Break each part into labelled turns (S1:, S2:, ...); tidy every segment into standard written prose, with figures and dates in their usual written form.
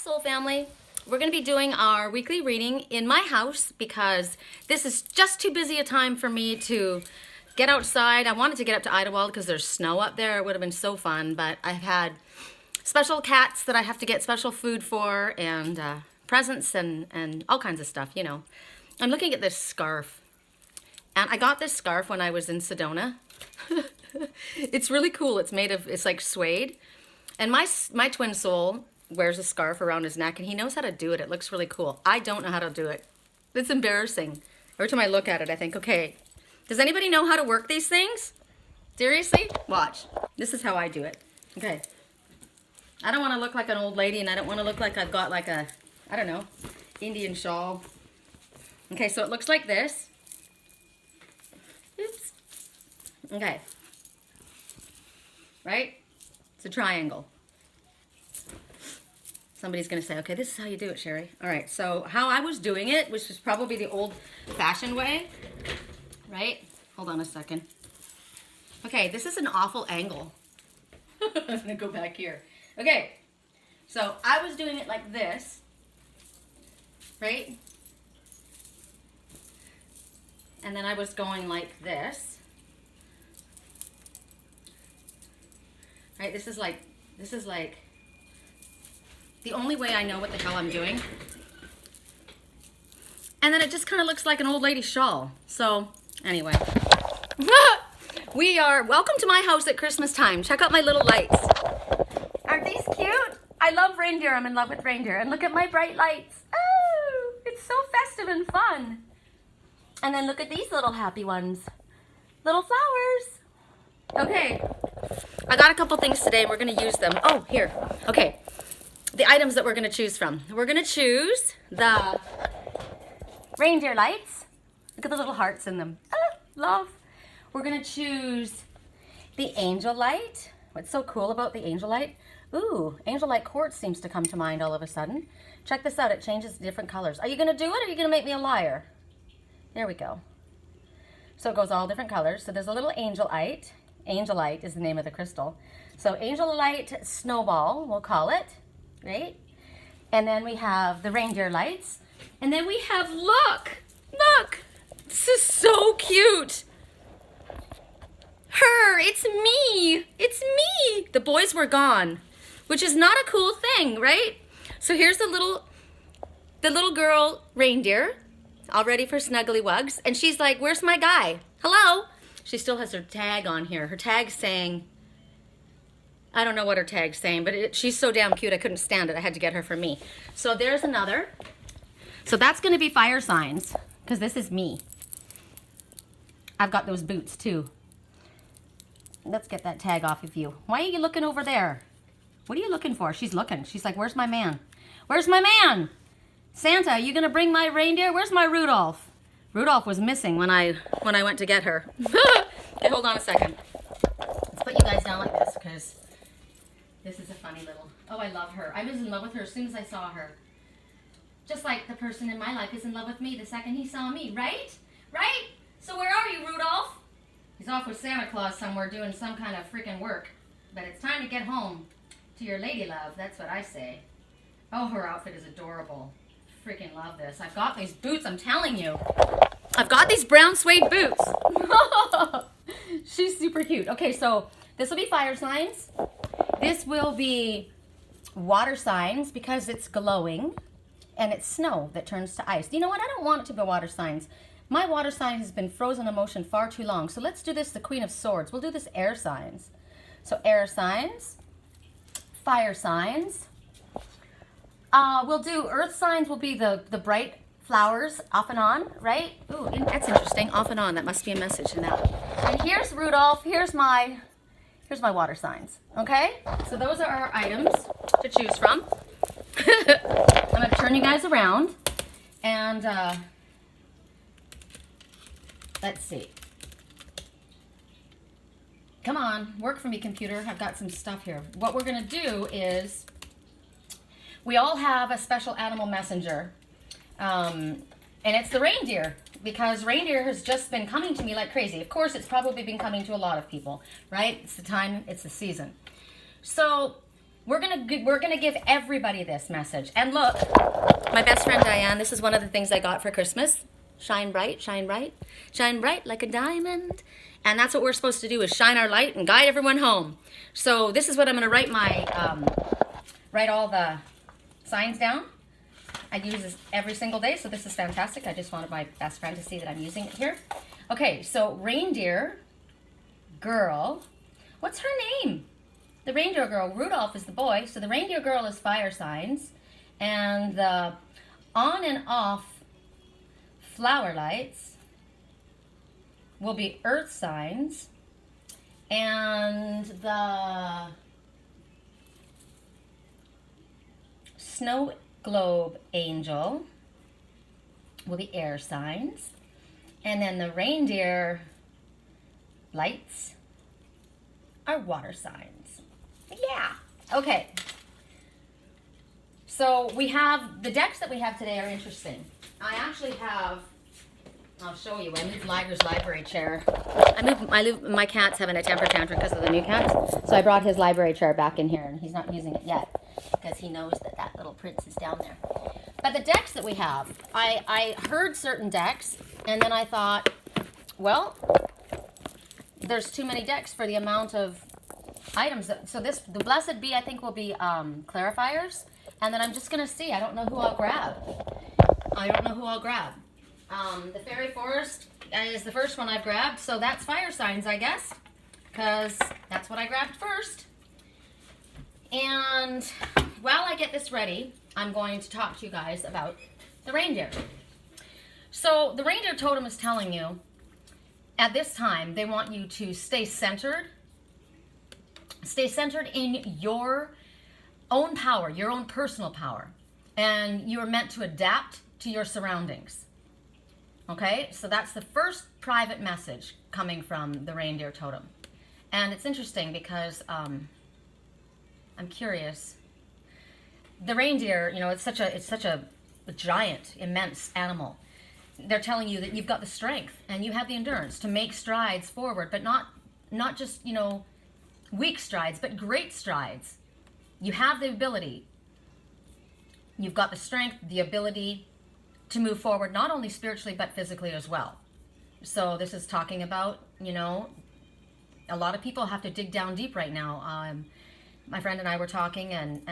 S1: Soul Family. We're going to be doing our weekly reading in my house because this is just too busy a time for me to get outside. I wanted to get up to Idlewild because there's snow up there. It would have been so fun, but I've had special cats that I have to get special food for and presents and all kinds of stuff, you know. I'm looking at this scarf, and I got this scarf when I was in Sedona. It's really cool. It's made of, it's like suede, and my twin soul wears a scarf around his neck, and he knows how to do it. It looks really cool. I don't know how to do it. It's embarrassing. Every time I look at it, I think, okay, does anybody know how to work these things? Seriously? Watch. This is how I do it. Okay. I don't want to look like an old lady, and I don't want to look like I've got like a, I don't know, Indian shawl. Okay, so it looks like this. Oops. Okay. Right? It's a triangle. Somebody's going to say, okay, this is how you do it, Sherry. All right, so how I was doing it, which is probably the old-fashioned way, right? Hold on a second. Okay, this is an awful angle. I'm going to go back here. Okay, so I was doing it like this, right? And then I was going like this. Right, this is like the only way I know what the hell I'm doing. And then it just kind of looks like an old lady shawl. So, anyway. Welcome to my house at Christmas time. Check out my little lights. Aren't these cute? I love reindeer. I'm in love with reindeer. And look at my bright lights. Oh, it's so festive and fun. And then look at these little happy ones. Little flowers. Okay. I got a couple things today and we're going to use them. Oh, here. Okay. The items that we're going to choose from. We're going to choose the reindeer lights. Look at the little hearts in them. Ah, love. We're going to choose the angel light. What's so cool about the angel light? Ooh, angel light quartz seems to come to mind all of a sudden. Check this out. It changes different colors. Are you going to do it, or are you going to make me a liar? There we go. So it goes all different colors. So there's a little angel light. Angel light is the name of the crystal. So angel light snowball, we'll call it. Right? And then we have the reindeer lights. And then we have, look, this is so cute. It's me. The boys were gone, which is not a cool thing, right? So here's the little girl reindeer, all ready for snuggly wugs. And she's like, where's my guy? Hello? She still has her tag on here. Her tag's saying, I don't know what her tag's saying, but she's so damn cute I couldn't stand it. I had to get her for me. So there's another. So that's going to be fire signs, because this is me. I've got those boots too. Let's get that tag off of you. Why are you looking over there? What are you looking for? She's looking. She's like, where's my man? Where's my man? Santa, are you going to bring my reindeer? Where's my Rudolph? Rudolph was missing when I went to get her. Okay, hold on a second. Let's put you guys down like this, because this is a funny little... Oh, I love her. I was in love with her as soon as I saw her. Just like the person in my life is in love with me the second he saw me, right? Right? So where are you, Rudolph? He's off with Santa Claus somewhere doing some kind of freaking work. But it's time to get home to your lady love. That's what I say. Oh, her outfit is adorable. Freaking love this. I've got these boots, I'm telling you. I've got these brown suede boots. She's super cute. Okay, so this will be fire signs. This will be water signs because it's glowing, and it's snow that turns to ice. You know what? I don't want it to be water signs. My water sign has been frozen in motion far too long. So let's do this, the Queen of Swords. We'll do this air signs. So air signs, fire signs. We'll do earth signs will be the bright flowers off and on, right? Ooh, that's interesting. Off and on. That must be a message in that. And here's Rudolph. Here's my water signs. Okay? So those are our items to choose from. I'm going to turn you guys around. And let's see. Come on. Work for me, computer. I've got some stuff here. What we're going to do is we all have a special animal messenger. And it's the reindeer, because reindeer has just been coming to me like crazy. Of course, it's probably been coming to a lot of people, right? It's the time, it's the season. So we're gonna give everybody this message. And look, my best friend Diane, this is one of the things I got for Christmas. Shine bright, shine bright, shine bright like a diamond. And that's what we're supposed to do, is shine our light and guide everyone home. So this is what I'm gonna write write all the signs down. I use this every single day, so this is fantastic. I just wanted my best friend to see that I'm using it here. Okay, so reindeer girl, what's her name? The reindeer girl, Rudolph is the boy, so the reindeer girl is fire signs, and the on and off flower lights will be earth signs, and the snow globe angel will be air signs, and then the reindeer lights are water signs. Yeah. Okay. So we have, the decks that we have today are interesting. I actually have, I'll show you, I moved Liger's library chair. My cat's having a temper tantrum because of the new cats. So I brought his library chair back in here, and he's not using it yet because he knows that that little prince is down there. But the decks that we have, I heard certain decks, and then I thought, well, there's too many decks for the amount of items. So this, the Blessed Bee, I think will be clarifiers, and then I'm just gonna see. I don't know who I'll grab. The Fairy Forest is the first one I've grabbed, so that's fire signs, I guess, because that's what I grabbed first. And while I get this ready, I'm going to talk to you guys about the reindeer. So the reindeer totem is telling you, at this time, they want you to stay centered in your own power, your own personal power, and you are meant to adapt to your surroundings. Okay, so that's the first private message coming from the reindeer totem. And it's interesting because I'm curious. The reindeer, you know, it's such a giant, immense animal. They're telling you that you've got the strength and you have the endurance to make strides forward, but not just, you know, weak strides, but great strides. You have the ability. You've got the strength, the ability to move forward, not only spiritually, but physically as well. So this is talking about, you know, a lot of people have to dig down deep right now. My friend and I were talking, and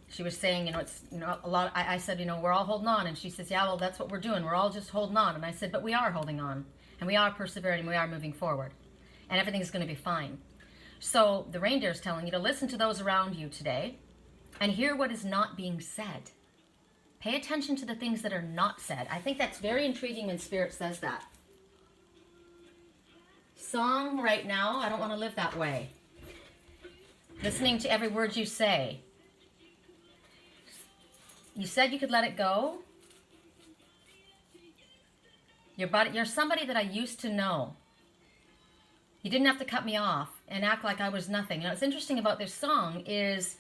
S1: she was saying, you know, it's, you know, a lot. I said, you know, we're all holding on, and she says, yeah, well, that's what we're doing. We're all just holding on. And I said, but we are holding on, and we are persevering, and we are moving forward, and everything's going to be fine. So the reindeer is telling you to listen to those around you today, and hear what is not being said. Pay attention to the things that are not said. I think that's very intriguing when Spirit says that. Song right now, I don't want to live that way. Listening to every word you say. You said you could let it go. You're somebody that I used to know. You didn't have to cut me off and act like I was nothing. You know, what's interesting about this song is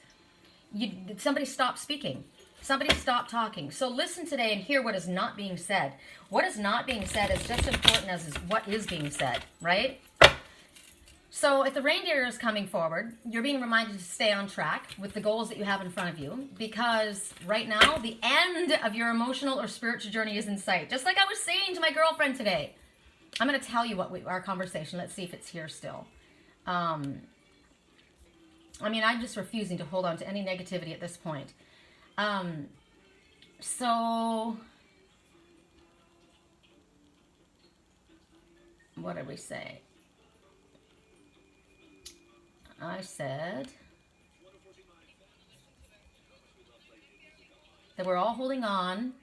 S1: somebody stopped speaking. Somebody stop talking. So listen today and hear what is not being said. What is not being said is just as important as what is being said, right? So if the reindeer is coming forward, you're being reminded to stay on track with the goals that you have in front of you, because right now, the end of your emotional or spiritual journey is in sight. Just like I was saying to my girlfriend today. I'm going to tell you our conversation. Let's see if it's here still. I mean, I'm just refusing to hold on to any negativity at this point. So what did we say? I said that we're all holding on,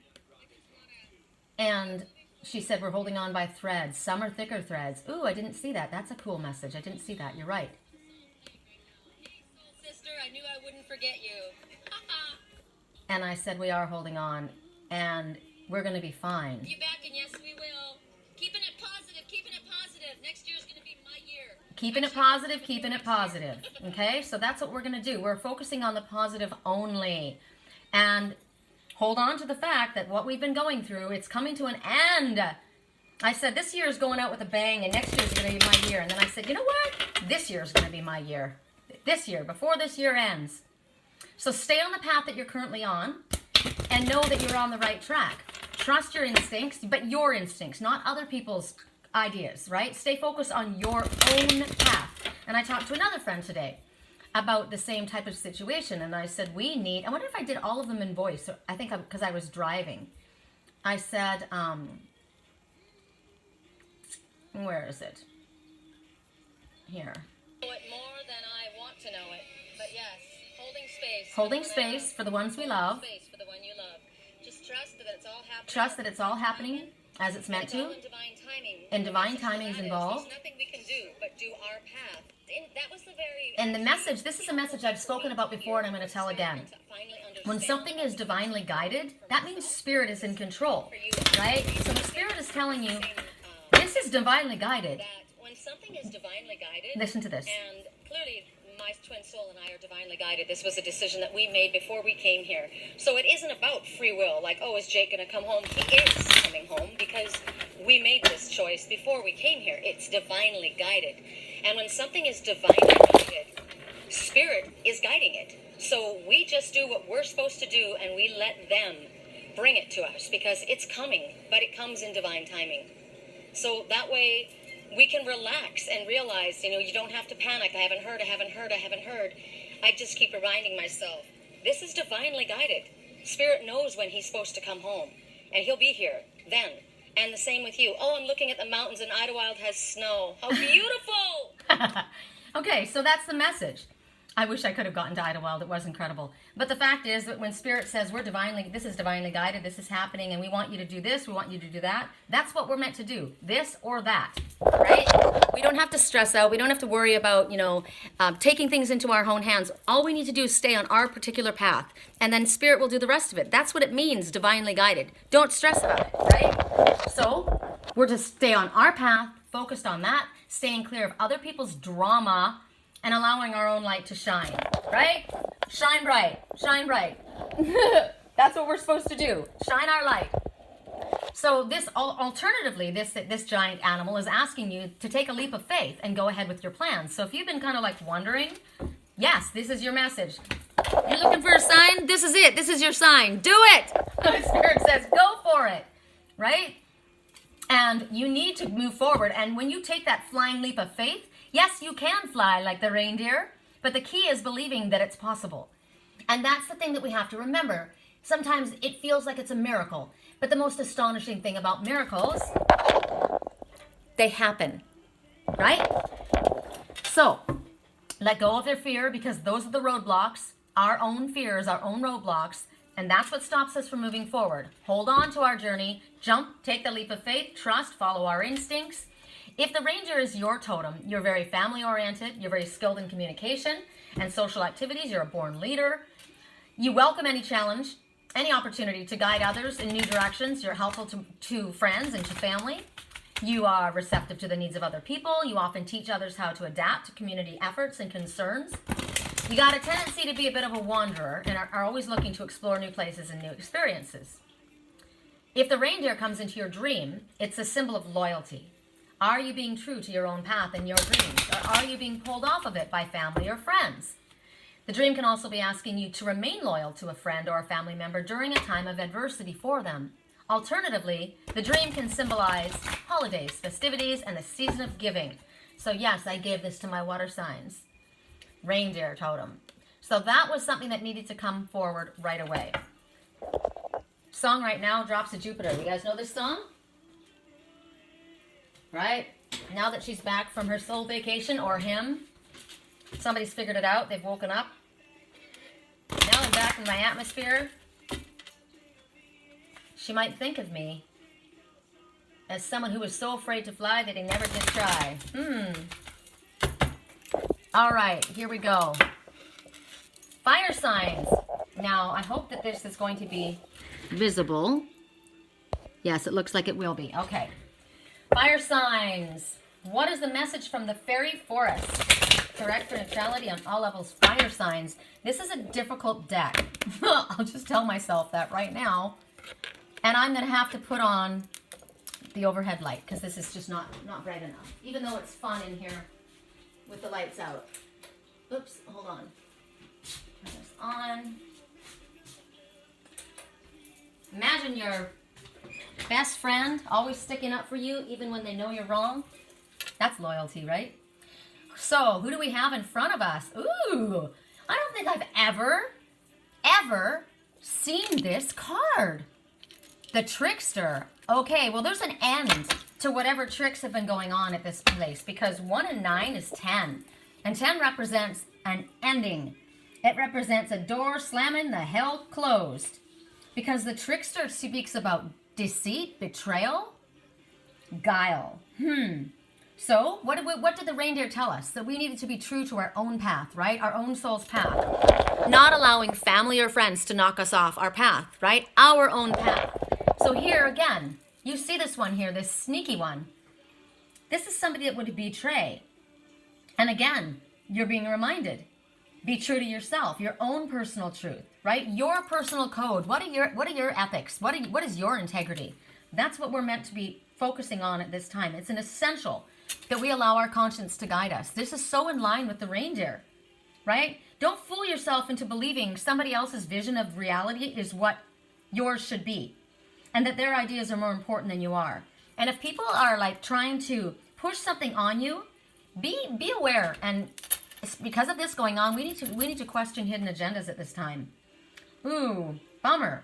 S1: and she said we're holding on by threads. Some are thicker threads. Ooh, I didn't see that. That's a cool message. I didn't see that. You're right.
S2: Sister, I knew I wouldn't forget you.
S1: And I said we are holding on, and we're going to be fine.
S2: You back, and yes, we will. Keeping it positive, keeping it positive. Next year's going to be my year.
S1: Keeping it positive, keeping it positive. Okay, so that's what we're going to do. We're focusing on the positive only. And hold on to the fact that what we've been going through, it's coming to an end. I said this year is going out with a bang, and next year is going to be my year. And then I said, you know what? This year is going to be my year. This year, before this year ends. So stay on the path that you're currently on and know that you're on the right track. Trust your instincts, but your instincts, not other people's ideas, right? Stay focused on your own path. And I talked to another friend today about the same type of situation, and I said, I wonder if I did all of them in voice. So I think because I was driving. I said, where is it? Here.
S2: Know it more than I want to know it, but yes, holding space.
S1: Holding space for the ones we love.
S2: Space for the one you love. Just trust that it's all happening.
S1: Trust that it's all happening as it's meant to.
S2: In divine timing.
S1: And divine timing is involved.
S2: There's nothing we can do but do our path. And that was the very.
S1: And the message, this is a message I've spoken about before and I'm going to tell again. When something is divinely guided, that means spirit is in control, right? So the spirit is telling you, this is divinely guided.
S2: That when something is divinely guided.
S1: Listen to this.
S2: And clearly, my twin soul and I are divinely guided. This was a decision that we made before we came here. So it isn't about free will, like, oh, is Jake going to come home? He is coming home because we made this choice before we came here. It's divinely guided. And when something is divinely guided, spirit is guiding it. So we just do what we're supposed to do and we let them bring it to us because it's coming, but it comes in divine timing. So that way we can relax and realize, you don't have to panic. I haven't heard. I just keep reminding myself, this is divinely guided. Spirit knows when he's supposed to come home, and he'll be here then. And the same with you. Oh, I'm looking at the mountains, and Idlewild has snow. How beautiful!
S1: Okay, so that's the message. I wish I could have gotten to Idlewild. It was incredible. But the fact is that when Spirit says this is divinely guided, this is happening, and we want you to do this, we want you to do that, that's what we're meant to do. This or that, right? We don't have to stress out. We don't have to worry about, taking things into our own hands. All we need to do is stay on our particular path, and then Spirit will do the rest of it. That's what it means, divinely guided. Don't stress about it, right? So we're to stay on our path, focused on that, staying clear of other people's drama, and allowing our own light to shine, right? Shine bright, shine bright. That's what we're supposed to do, shine our light. So alternatively, this giant animal is asking you to take a leap of faith and go ahead with your plans. So if you've been kind of like wondering, yes, this is your message. You're looking for a sign? This is it. This is your sign. Do it. The Spirit says, go for it, right? And you need to move forward. And when you take that flying leap of faith, yes, you can fly like the reindeer, but the key is believing that it's possible. And that's the thing that we have to remember. Sometimes it feels like it's a miracle, but the most astonishing thing about miracles, they happen, right? So, let go of their fear because those are the roadblocks, our own fears, our own roadblocks, and that's what stops us from moving forward. Hold on to our journey, jump, take the leap of faith, trust, follow our instincts. If the reindeer is your totem, you're very family-oriented, you're very skilled in communication and social activities, you're a born leader. You welcome any challenge, any opportunity to guide others in new directions. You're helpful to friends and to family. You are receptive to the needs of other people. You often teach others how to adapt to community efforts and concerns. You got a tendency to be a bit of a wanderer and are always looking to explore new places and new experiences. If the reindeer comes into your dream, it's a symbol of loyalty. Are you being true to your own path and your dreams? Or are you being pulled off of it by family or friends? The dream can also be asking you to remain loyal to a friend or a family member during a time of adversity for them. Alternatively, the dream can symbolize holidays, festivities, and the season of giving. So yes, I gave this to my water signs. Reindeer totem. So that was something that needed to come forward right away. Song right now, Drops of Jupiter. You guys know this song? Right? Now that she's back from her soul vacation, or him, somebody's figured it out. They've woken up. Now I'm back in my atmosphere. She might think of me as someone who was so afraid to fly that he never did try. All right, here we go. Fire signs. Now, I hope that this is going to be visible. Yes, it looks like it will be. Okay. Fire signs. What is the message from the fairy forest? Correct for neutrality on all levels. Fire signs. This is a difficult deck. I'll just tell myself that right now. And I'm going to have to put on the overhead light because this is just not bright enough. Even though it's fun in here with the lights out. Oops, hold on. on. Imagine your best friend always sticking up for you even when they know you're wrong. That's loyalty, right? So, who do we have in front of us? Ooh, I don't think I've ever seen this card. The Trickster. Okay, well, there's an end to whatever tricks have been going on at this place, because 1 and 9 is 10. And 10 represents an ending. It represents a door slamming the hell closed. Because the Trickster speaks about deceit, betrayal, guile. So, what did the reindeer tell us? That we needed to be true to our own path, right? Our own soul's path. Not allowing family or friends to knock us off our path, right? Our own path. So here again, you see this one here, this sneaky one. This is somebody that would betray. And again, you're being reminded. Be true to yourself, your own personal truth, right? Your personal code. What are your ethics? What is your integrity? That's what we're meant to be focusing on at this time. It's an essential that we allow our conscience to guide us. This is so in line with the reindeer, right? Don't fool yourself into believing somebody else's vision of reality is what yours should be, and that their ideas are more important than you are. And if people are like trying to push something on you, be aware. And because of this going on, we need to question hidden agendas at this time. Ooh, bummer.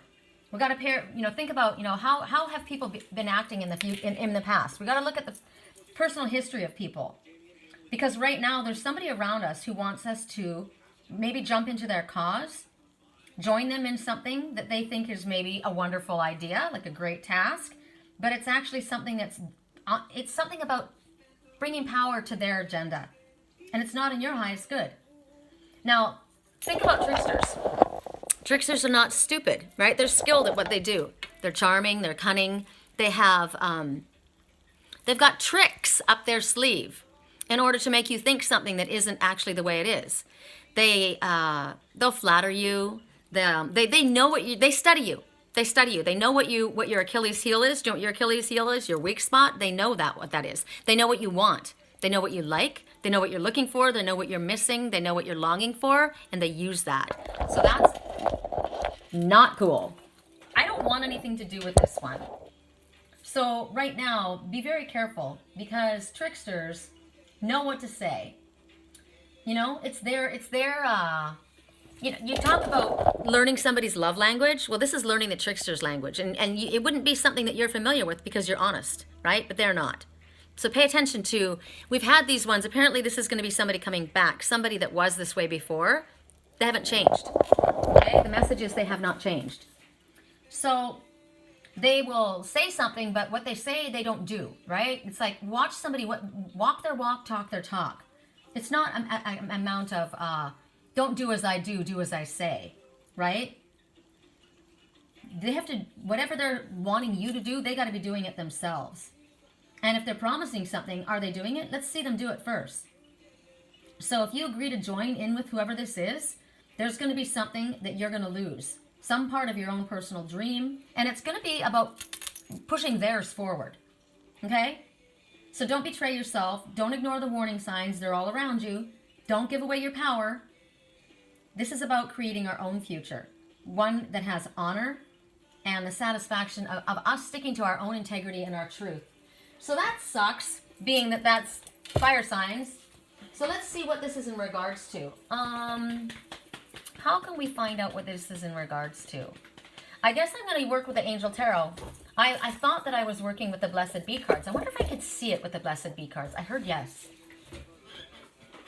S1: We got to think about, how have people been acting in the past? We got to look at the personal history of people, because right now there's somebody around us who wants us to maybe jump into their cause, join them in something that they think is maybe a wonderful idea, like a great task, but it's actually something it's something about bringing power to their agenda, and it's not in your highest good. Now, think about tricksters. Tricksters are not stupid, right? They're skilled at what they do. They're charming, they're cunning, they have, they've got tricks up their sleeve in order to make you think something that isn't actually the way it is. They'll flatter you. They know they study you. They study you. They know what your Achilles heel is. Do you know what your Achilles heel is? Your weak spot. They know what that is. They know what you want. They know what you like. They know what you're looking for. They know what you're missing. They know what you're longing for, and they use that. So that's not cool. I don't want anything to do with this one. So right now, be very careful, because tricksters know what to say. It's their you talk about learning somebody's love language. Well, this is learning the trickster's language. And it wouldn't be something that you're familiar with because you're honest, right? But they're not. So pay attention to, we've had these ones. Apparently this is going to be somebody coming back, somebody that was this way before. They haven't changed. Okay? The message is they have not changed. So they will say something, but what they say, they don't do, right? It's like, watch somebody walk their walk, talk their talk. It's not an amount of, don't do as I do as I say, right? They have to, whatever they're wanting you to do, they got to be doing it themselves. And if they're promising something, are they doing it? Let's see them do it first. So if you agree to join in with whoever this is, there's going to be something that you're going to lose. Some part of your own personal dream. And it's going to be about pushing theirs forward. Okay? So don't betray yourself. Don't ignore the warning signs. They're all around you. Don't give away your power. This is about creating our own future. One that has honor and the satisfaction of us sticking to our own integrity and our truth. So that sucks, being that that's fire signs. So let's see what this is in regards to. How can we find out what this is in regards to? I guess I'm going to work with the Angel Tarot. I thought that I was working with the Blessed Bee cards. I wonder if I could see it with the Blessed Bee cards. I heard yes.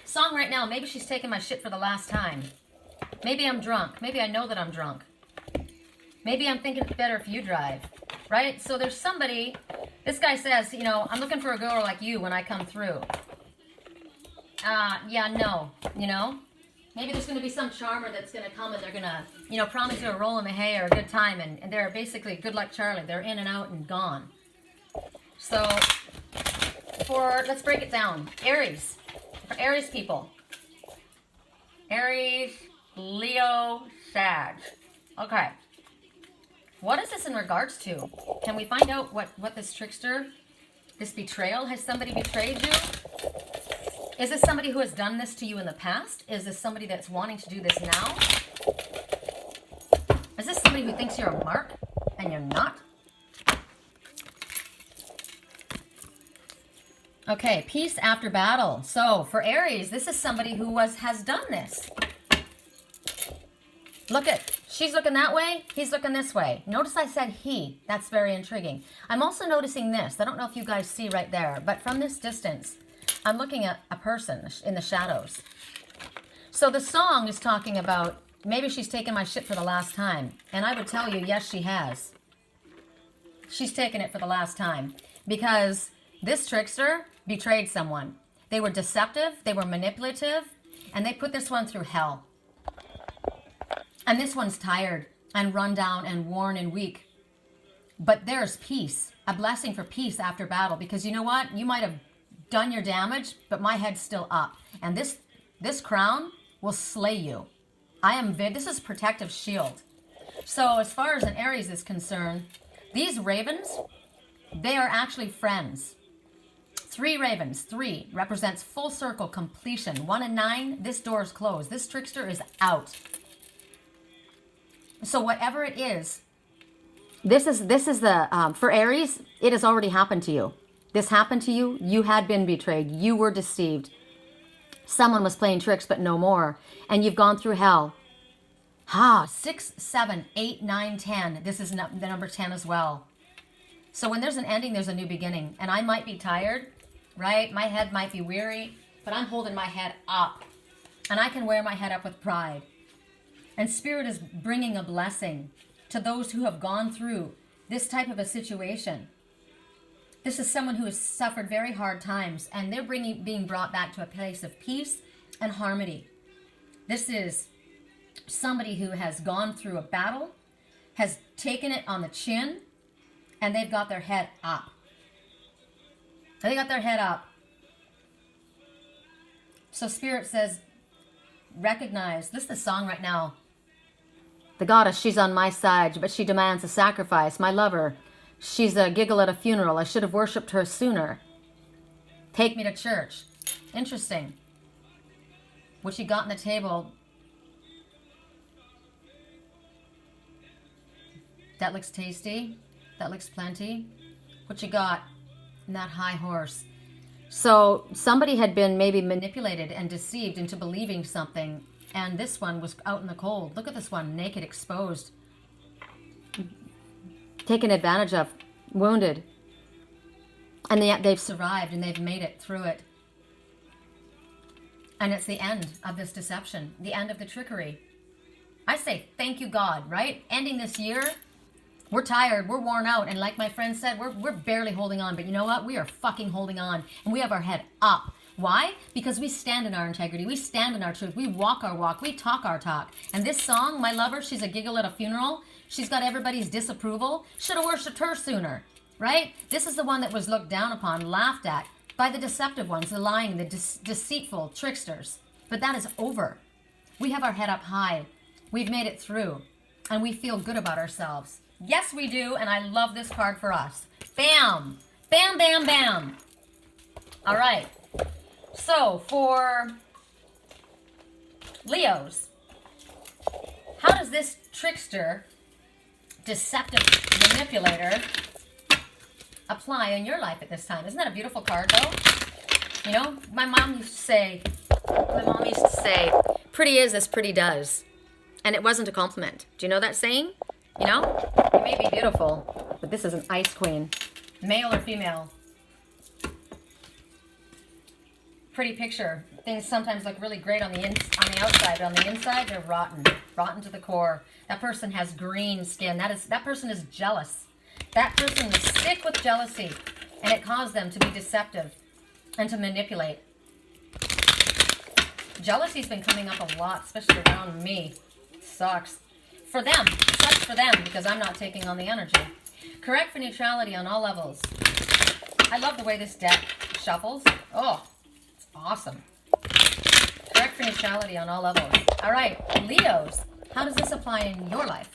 S1: Song right now, maybe she's taking my shit for the last time. Maybe I'm drunk. Maybe I know that I'm drunk. Maybe I'm thinking it's better if you drive. Right? So there's somebody, this guy says, I'm looking for a girl like you when I come through. Yeah, no, Maybe there's going to be some charmer that's going to come and they're going to, promise you a roll in the hay or a good time. And they're basically good luck Charlie. They're in and out and gone. So, let's break it down. Aries. For Aries people. Aries, Leo, Sag. Okay. What is this in regards to? Can we find out what this trickster, this betrayal, has somebody betrayed you? Is this somebody who has done this to you in the past? Is this somebody that's wanting to do this now? somebody who thinks you're a mark and you're not. Okay, peace after battle. So for Aries, this is somebody who has done this. Look at, she's looking that way, he's looking this way. Notice I said he. That's very intriguing. I'm also noticing this. I don't know if you guys see right there, but from this distance, I'm looking at a person in the shadows. So the song is talking about, maybe she's taken my shit for the last time. And I would tell you, yes, she has. She's taken it for the last time. Because this trickster betrayed someone. They were deceptive, they were manipulative, and they put this one through hell. And this one's tired and run down and worn and weak. But there's peace, a blessing for peace after battle. Because you know what? You might have done your damage, but my head's still up. And this crown will slay you. This is protective shield. So as far as an Aries is concerned, these ravens, they are actually friends. 3 ravens, 3 represents full circle completion. 1 and 9, this door is closed. This trickster is out. So whatever it is, this is the, for Aries, it has already happened to you. This happened to you. You had been betrayed. You were deceived. Someone was playing tricks, but no more. And you've gone through hell. 6, 7, 8, 9, 10. This is the number 10 as well. So when there's an ending, there's a new beginning. And I might be tired, right? My head might be weary, but I'm holding my head up. And I can wear my head up with pride. And Spirit is bringing a blessing to those who have gone through this type of a situation. This is someone who has suffered very hard times, and they're being brought back to a place of peace and harmony. This is somebody who has gone through a battle, has taken it on the chin, and they've got their head up. They got their head up. So Spirit says, recognize, this is the song right now. The goddess, she's on my side, but she demands a sacrifice. My lover, she's a giggle at a funeral. I should have worshipped her sooner. Take me to church. Interesting. What she got on the table. That looks tasty. That looks plenty. What you got in that high horse? So somebody had been maybe manipulated and deceived into believing something. And this one was out in the cold. Look at this one, naked, exposed. Taken advantage of, wounded. And yet they've survived and they've made it through it. And it's the end of this deception, the end of the trickery. I say, thank you, God, right? Ending this year, we're tired, we're worn out. And like my friend said, we're barely holding on. But you know what? We are fucking holding on. And we have our head up. Why? Because we stand in our integrity. We stand in our truth. We walk our walk. We talk our talk. And this song, my lover, she's a giggle at a funeral. She's got everybody's disapproval. Should have worshipped her sooner, right? This is the one that was looked down upon, laughed at by the deceptive ones, the lying, the deceitful tricksters. But that is over. We have our head up high. We've made it through. And we feel good about ourselves. Yes, we do. And I love this card for us. Bam. Bam, bam, bam. All right. So, for Leos, how does this trickster, deceptive manipulator apply in your life at this time? Isn't that a beautiful card, though? You know, my mom used to say, pretty is as pretty does. And it wasn't a compliment. Do you know that saying? You know, you may be beautiful, but this is an ice queen. Male or female? Pretty picture. Things sometimes look really great on the outside, but on the inside they're rotten to the core. That person has green skin. That person is jealous. That person is sick with jealousy, and it caused them to be deceptive and to manipulate. Jealousy's been coming up a lot, especially around me. Sucks for them. It sucks for them because I'm not taking on the energy. Correct for neutrality on all levels. I love the way this deck shuffles. Oh. Awesome. Correct for neutrality on all levels. All right, Leos, how does this apply in your life?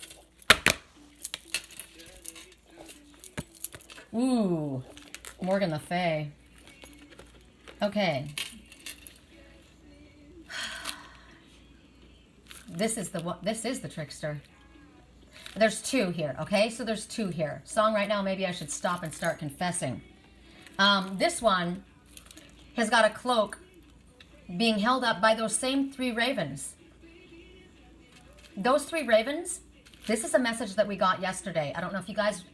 S1: Ooh, Morgan the Fae. Okay. This is the trickster. There's two here, okay? So there's two here. Song right now, maybe I should stop and start confessing. This one has got a cloak being held up by those same three ravens. Those three ravens, this is a message that we got yesterday. I don't know if you guys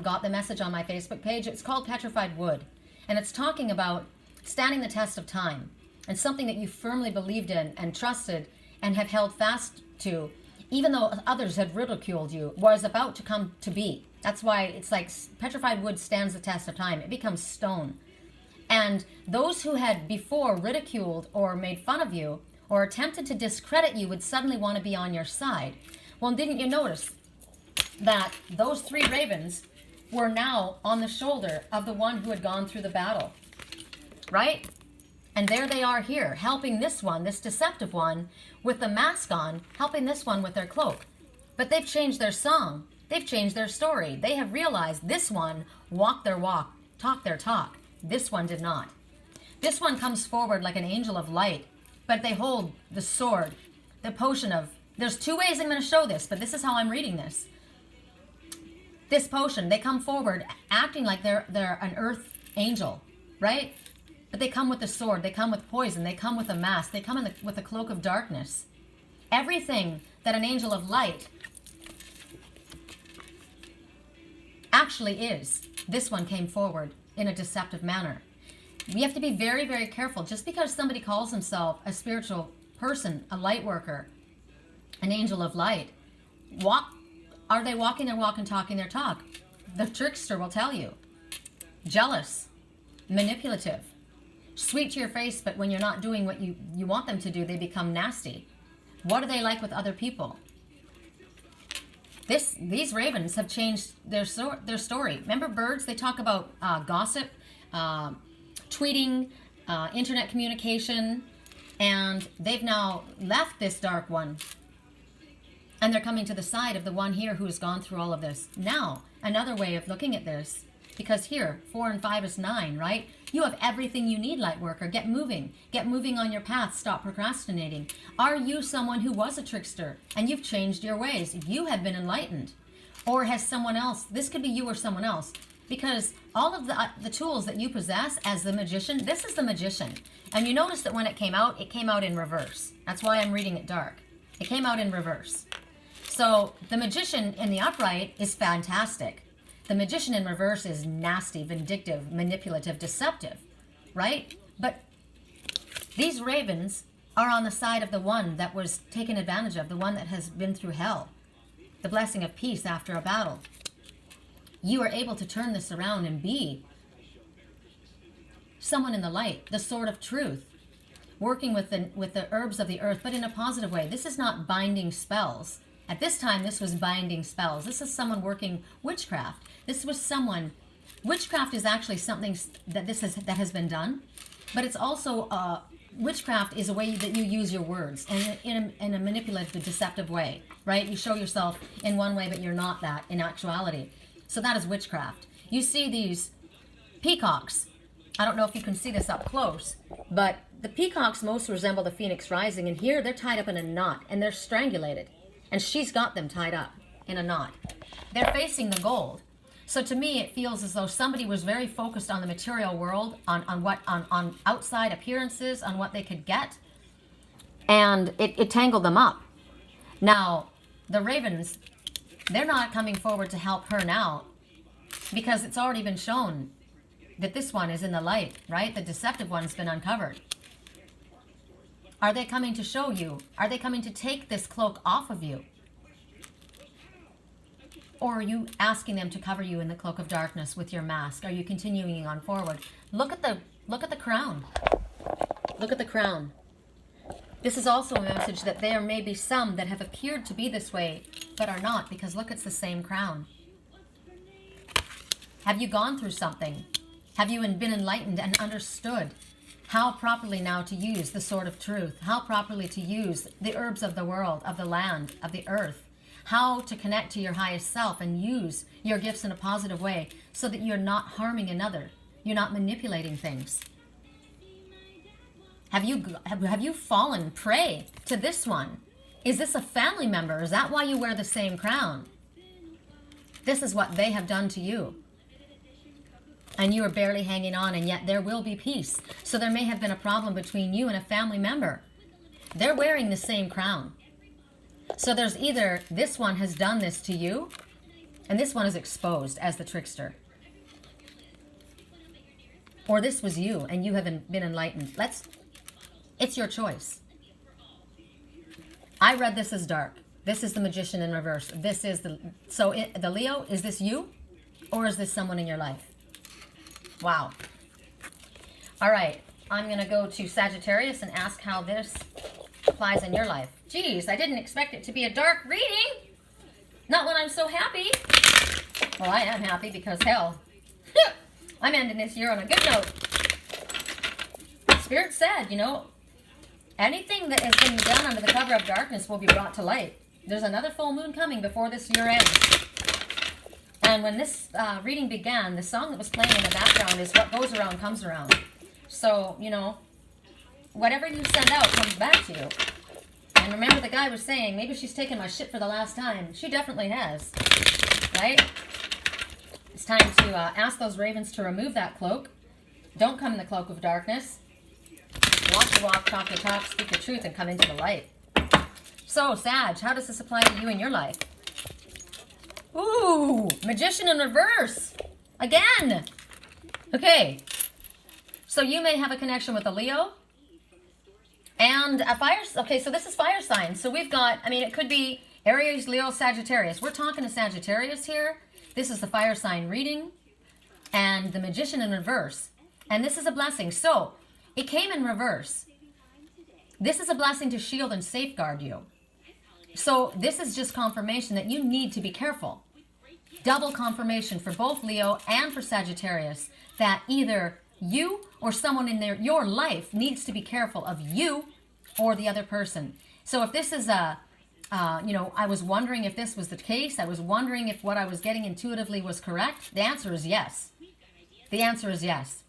S1: got the message on my Facebook page. It's called Petrified Wood. And it's talking about standing the test of time and something that you firmly believed in and trusted and have held fast to, even though others had ridiculed you, was about to come to be. That's why it's like petrified wood stands the test of time. It becomes stone. And those who had before ridiculed or made fun of you or attempted to discredit you would suddenly want to be on your side. Well, didn't you notice that those three ravens were now on the shoulder of the one who had gone through the battle, right? And there they are here, helping this one, this deceptive one, with the mask on, helping this one with their cloak. But they've changed their song. They've changed their story. They have realized this one walked their walk, talked their talk. This one did not. This one comes forward like an angel of light, but they hold the sword, the potion of... There's two ways I'm going to show this, but this is how I'm reading this. This potion, they come forward acting like they're an earth angel, right? But they come with the sword, they come with poison, they come with a mask, they come with a cloak of darkness. Everything that an angel of light actually is, this one came forward in a deceptive manner. We have to be very, very careful. Just because somebody calls himself a spiritual person, a light worker, an angel of light, are they walking their walk and talking their talk? The trickster will tell you. Jealous, manipulative, sweet to your face, but when you're not doing what you want them to do, they become nasty. What are they like with other people? These ravens have changed their story. Remember birds? They talk about gossip, tweeting, internet communication, and they've now left this dark one. And they're coming to the side of the one here who has gone through all of this. Now, another way of looking at this, because here, 4 and 5 is 9, right? You have everything you need, light worker. Get moving. Get moving on your path. Stop procrastinating. Are you someone who was a trickster and you've changed your ways? You have been enlightened. Or has someone else, this could be you or someone else, because all of the tools that you possess as the magician, this is the magician. And you notice that when it came out in reverse. That's why I'm reading it dark. It came out in reverse. So the magician in the upright is fantastic. The magician in reverse is nasty, vindictive, manipulative, deceptive, right? But these ravens are on the side of the one that was taken advantage of, the one that has been through hell, the blessing of peace after a battle. You are able to turn this around and be someone in the light, the sword of truth, working with the herbs of the earth, but in a positive way. This is not binding spells. At this time, this was binding spells. This is someone working witchcraft. This was someone... Witchcraft is actually something that has been done, but it's also... witchcraft is a way that you use your words in a manipulative, deceptive way, right? You show yourself in one way, but you're not that in actuality. So that is witchcraft. You see these peacocks. I don't know if you can see this up close, but the peacocks most resemble the phoenix rising, and here they're tied up in a knot, and they're strangulated. And she's got them tied up in a knot. They're facing the gold. So to me, it feels as though somebody was very focused on the material world, on outside appearances, on what they could get. And it tangled them up. Now, the ravens, they're not coming forward to help her now, because it's already been shown that this one is in the light, right? The deceptive one's been uncovered. Are they coming to show you? Are they coming to take this cloak off of you? Or are you asking them to cover you in the cloak of darkness with your mask? Are you continuing on forward? Look at the crown. Look at the crown. This is also a message that there may be some that have appeared to be this way, but are not, because look, it's the same crown. Have you gone through something? Have you been enlightened and understood how properly now to use the sword of truth, how properly to use the herbs of the world, of the land, of the earth, how to connect to your highest self and use your gifts in a positive way so that you're not harming another, you're not manipulating things? Have you fallen prey to this one? Is this a family member? Is that why you wear the same crown?
S3: This is what they have done to you. And you are barely hanging on, and yet there will be peace. So there may have been a problem between you and a family member. They're wearing the same crown. So there's either this one has done this to you, and this one is exposed as the trickster. Or this was you, and you haven't been enlightened. It's your choice. I read this as dark. This is the Magician in reverse. This is the Leo, is this you? Or is this someone in your life? Wow. All right, I'm going to go to Sagittarius and ask how this applies in your life. Geez, I didn't expect it to be a dark reading. Not when I'm so happy. Well, I am happy because, hell, I'm ending this year on a good note. Spirit said, you know, anything that has been done under the cover of darkness will be brought to light. There's another full moon coming before this year ends. And when this reading began, the song that was playing in the background is What Goes Around Comes Around. So, you know, whatever you send out comes back to you. And remember the guy was saying, maybe she's taken my shit for the last time. She definitely has. Right? It's time to ask those ravens to remove that cloak. Don't come in the cloak of darkness. Walk your walk, talk your talk, speak your truth, and come into the light. So, Sag, how does this apply to you in your life? Ooh, Magician in reverse. Again. Okay. So you may have a connection with a Leo. And a fire. Okay, so this is fire signs. So we've got, I mean, it could be Aries, Leo, Sagittarius. We're talking to Sagittarius here. This is the fire sign reading. And the Magician in reverse. And this is a blessing. So it came in reverse. This is a blessing to shield and safeguard you. So this is just confirmation that you need to be careful. Double confirmation for both Leo and for Sagittarius that either you or someone in your life needs to be careful of you or the other person. So if this is you know, I was wondering if this was the case. I was wondering if what I was getting intuitively was correct. The answer is yes. The answer is yes.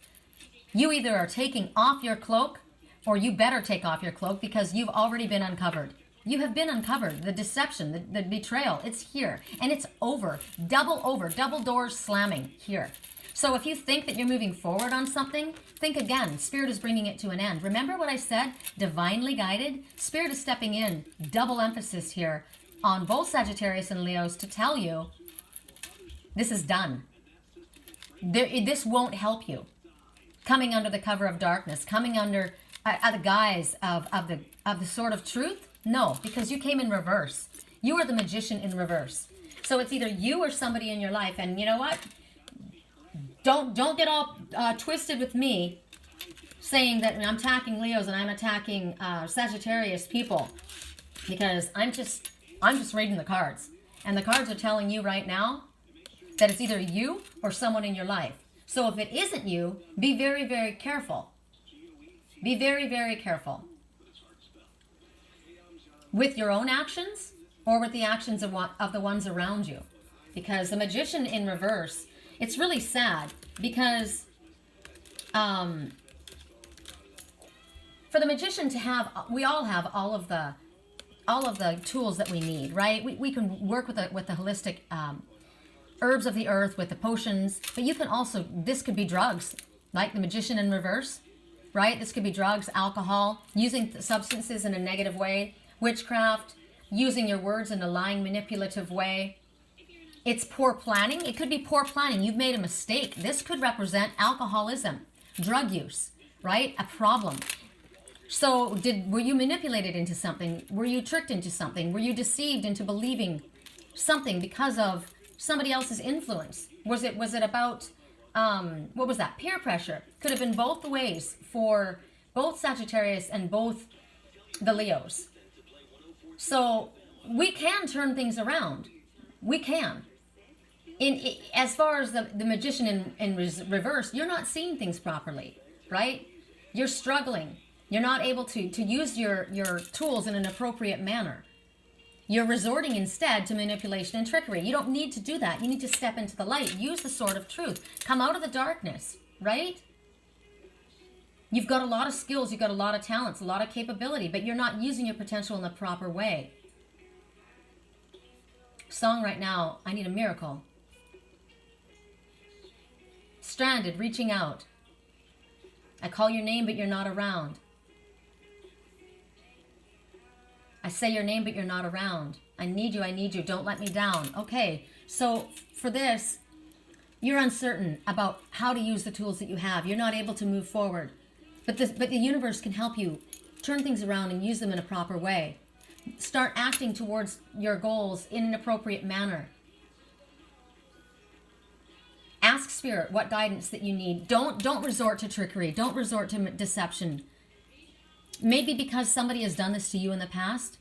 S3: You either are taking off your cloak or you better take off your cloak because you've already been uncovered. You have been uncovered. The deception, the betrayal, it's here. And it's over. Double doors slamming here. So if you think that you're moving forward on something, think again. Spirit is bringing it to an end. Remember what I said? Divinely guided. Spirit is stepping in. Double emphasis here on both Sagittarius and Leos to tell you this is done. This won't help you. Coming under the cover of darkness, coming under the guise of the sword of truth. No, because you came in reverse. You are the Magician in reverse. So it's either you or somebody in your life. And you know what? Don't get all twisted with me saying that I'm attacking Leos and I'm attacking Sagittarius people, because I'm just reading the cards, and the cards are telling you right now that it's either you or someone in your life. So if it isn't you, be very, very careful. Be very, very careful with your own actions or with the actions of the ones around you, because the Magician in reverse. It's really sad because for the Magician to have, we all have all of the tools that we need, right? We can work with the holistic herbs of the earth, with the potions, but you can also, this could be drugs, like the Magician in reverse, right? This could be drugs, alcohol, using substances in a negative way, witchcraft, using your words in a lying, manipulative way. It's poor planning. It could be poor planning. You've made a mistake. This could represent alcoholism, drug use, right? A problem. So were you manipulated into something? Were you tricked into something? Were you deceived into believing something because of somebody else's influence? Was it about, what was that? Peer pressure. Could have been both the ways for both Sagittarius and both the Leos. So we can turn things around. We can. As far as the Magician in reverse, you're not seeing things properly, right? You're struggling. You're not able to use your tools in an appropriate manner. You're resorting instead to manipulation and trickery. You don't need to do that. You need to step into the light. Use the sword of truth. Come out of the darkness, right? You've got a lot of skills. You've got a lot of talents, a lot of capability, but you're not using your potential in the proper way. Song right now, I need a miracle. stranded, reaching out. I call your name, but you're not around. I say your name, but you're not around. I need you, don't let me down. Okay, so for this, you're uncertain about how to use the tools that you have. You're not able to move forward. But the universe can help you turn things around and use them in a proper way. Start acting towards your goals in an appropriate manner. Ask Spirit what guidance that you need. Don't resort to trickery. Don't resort to deception. Maybe because somebody has done this to you in the past.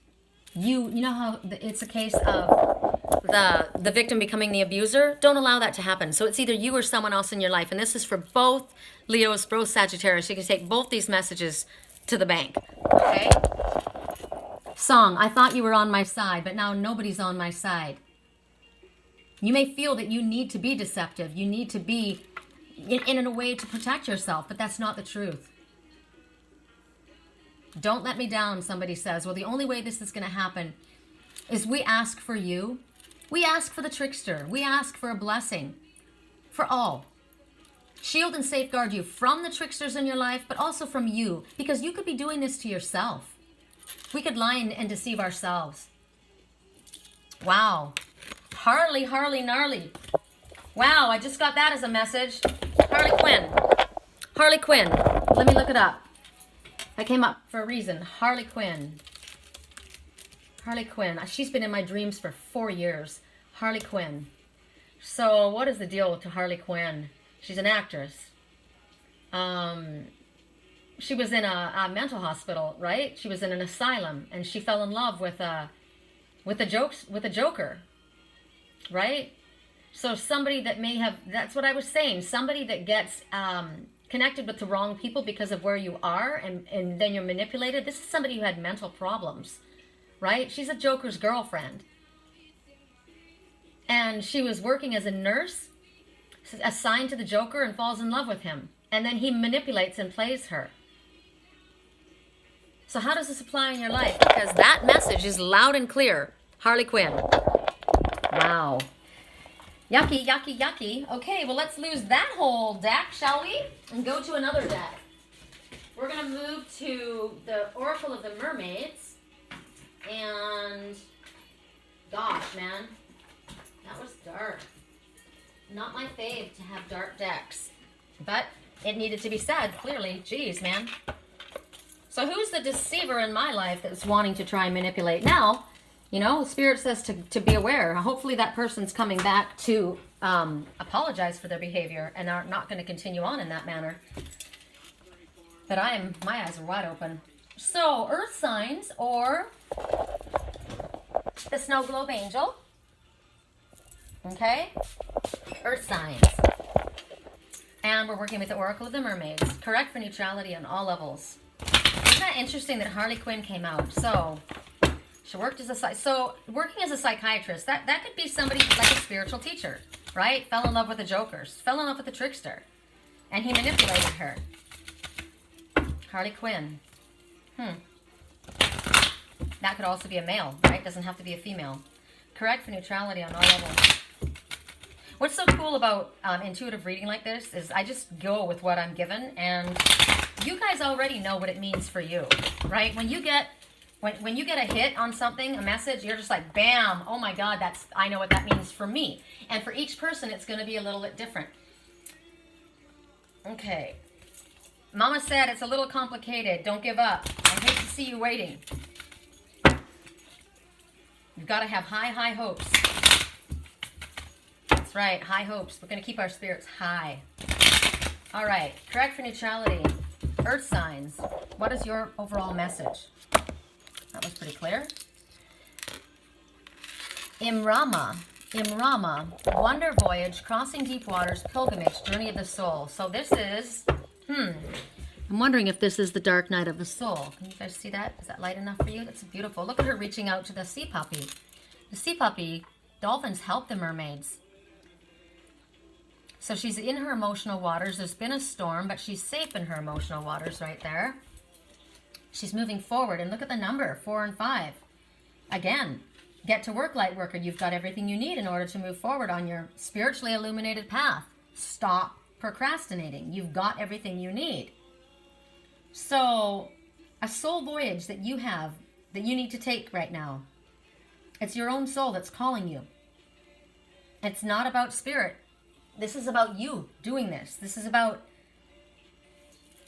S3: You know how it's a case of the victim becoming the abuser? Don't allow that to happen. So it's either you or someone else in your life. And this is for both Leos, both Sagittarius. You can take both these messages to the bank. Okay? Song, I thought you were on my side, but now nobody's on my side. You may feel that you need to be deceptive. You need to be in a way to protect yourself, but that's not the truth. Don't let me down, somebody says. Well, the only way this is going to happen is we ask for you. We ask for the trickster. We ask for a blessing for all. Shield and safeguard you from the tricksters in your life, but also from you, because you could be doing this to yourself. We could lie and deceive ourselves. Wow. Harley, gnarly. Wow, I just got that as a message. Harley Quinn. Harley Quinn. Let me look it up. I came up for a reason. Harley Quinn. Harley Quinn. She's been in my dreams for 4 years. Harley Quinn. So what is the deal with Harley Quinn? She's an actress. She was in a mental hospital, right? She was in an asylum, and she fell in love with a joker, right? So somebody that may have, that's what I was saying, somebody that gets connected with the wrong people because of where you are, and then you're manipulated. This is somebody who had mental problems, right? She's a joker's girlfriend. And she was working as a nurse, assigned to the joker, and falls in love with him. And then he manipulates and plays her. So how does this apply in your life? Because that message is loud and clear. Harley Quinn. Wow. Yucky, yucky, yucky. Okay, well, let's lose that whole deck, shall we? And go to another deck. We're going to move to the Oracle of the Mermaids. And, gosh, man, that was dark. Not my fave to have dark decks. But it needed to be said, clearly. Jeez, man. So who's the deceiver in my life that's wanting to try and manipulate? Now, you know, Spirit says to be aware. Hopefully that person's coming back to apologize for their behavior and are not going to continue on in that manner. But my eyes are wide open. So, earth signs or the snow globe angel. Okay? Earth signs. And we're working with the Oracle of the Mermaids. Correct for neutrality on all levels. Isn't that interesting that Harley Quinn came out? So, she worked as working as a psychiatrist, that could be somebody like a spiritual teacher, right? Fell in love with the jokers, fell in love with the trickster, and he manipulated her. Harley Quinn. That could also be a male, right? Doesn't have to be a female. Correct for neutrality on all levels. What's so cool about intuitive reading like this is I just go with what I'm given, and you guys already know what it means for you, right? When you get a hit on something, a message, you're just like, bam, oh my God, I know what that means for me. And for each person, it's going to be a little bit different. Okay. Mama said it's a little complicated. Don't give up. I hate to see you waiting. You've got to have high hopes. That's right, high hopes. We're going to keep our spirits high. All right, correct for neutrality. Earth signs. What is your overall message? That was pretty clear. Imramma, wonder voyage, crossing deep waters, pilgrimage, journey of the soul. So this is, I'm wondering if this is the dark night of the soul. Can you guys see that? Is that light enough for you? That's beautiful. Look at her reaching out to the sea puppy. The sea puppy, dolphins help the mermaids. So she's in her emotional waters. There's been a storm, but she's safe in her emotional waters right there. She's moving forward, and look at the number, 4 and 5. Again, get to work, light worker. You've got everything you need in order to move forward on your spiritually illuminated path. Stop procrastinating. You've got everything you need. So a soul voyage that you have, that you need to take right now, it's your own soul that's calling you. It's not about spirit. This is about you doing this. This is about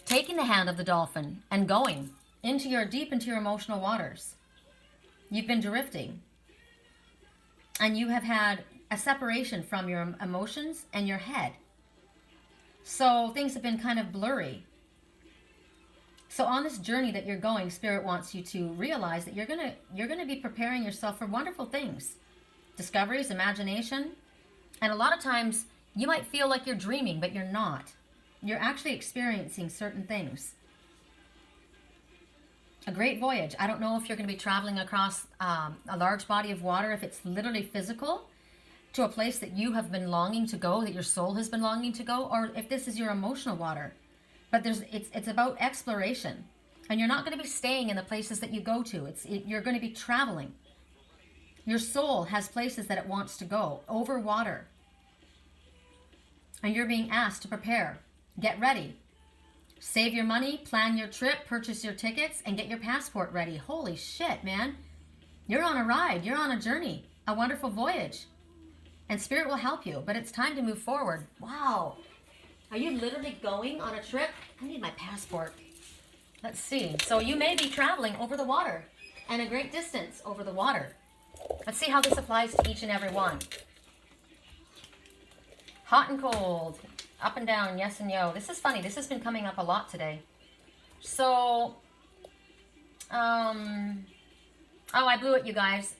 S3: taking the hand of the dolphin and going deep into your emotional waters. You've been drifting. And you have had a separation from your emotions and your head. So things have been kind of blurry. So on this journey that you're going, Spirit wants you to realize that you're gonna be preparing yourself for wonderful things. Discoveries, imagination. And a lot of times you might feel like you're dreaming, but you're not. You're actually experiencing certain things. A great voyage. I don't know if you're going to be traveling across a large body of water, if it's literally physical, to a place that you have been longing to go, that your soul has been longing to go, or if this is your emotional water. But it's about exploration. And you're not going to be staying in the places that you go to. You're going to be traveling. Your soul has places that it wants to go, over water. And you're being asked to prepare. Get ready. Save your money, plan your trip, purchase your tickets, and get your passport ready. Holy shit, man. You're on a ride. You're on a journey. A wonderful voyage. And Spirit will help you, but it's time to move forward. Wow. Are you literally going on a trip? I need my passport. Let's see. So you may be traveling over the water, and a great distance over the water. Let's see how this applies to each and every one. Hot and cold. Up and down, yes and yo. This is funny. This has been coming up a lot today. So, oh, I blew it, you guys.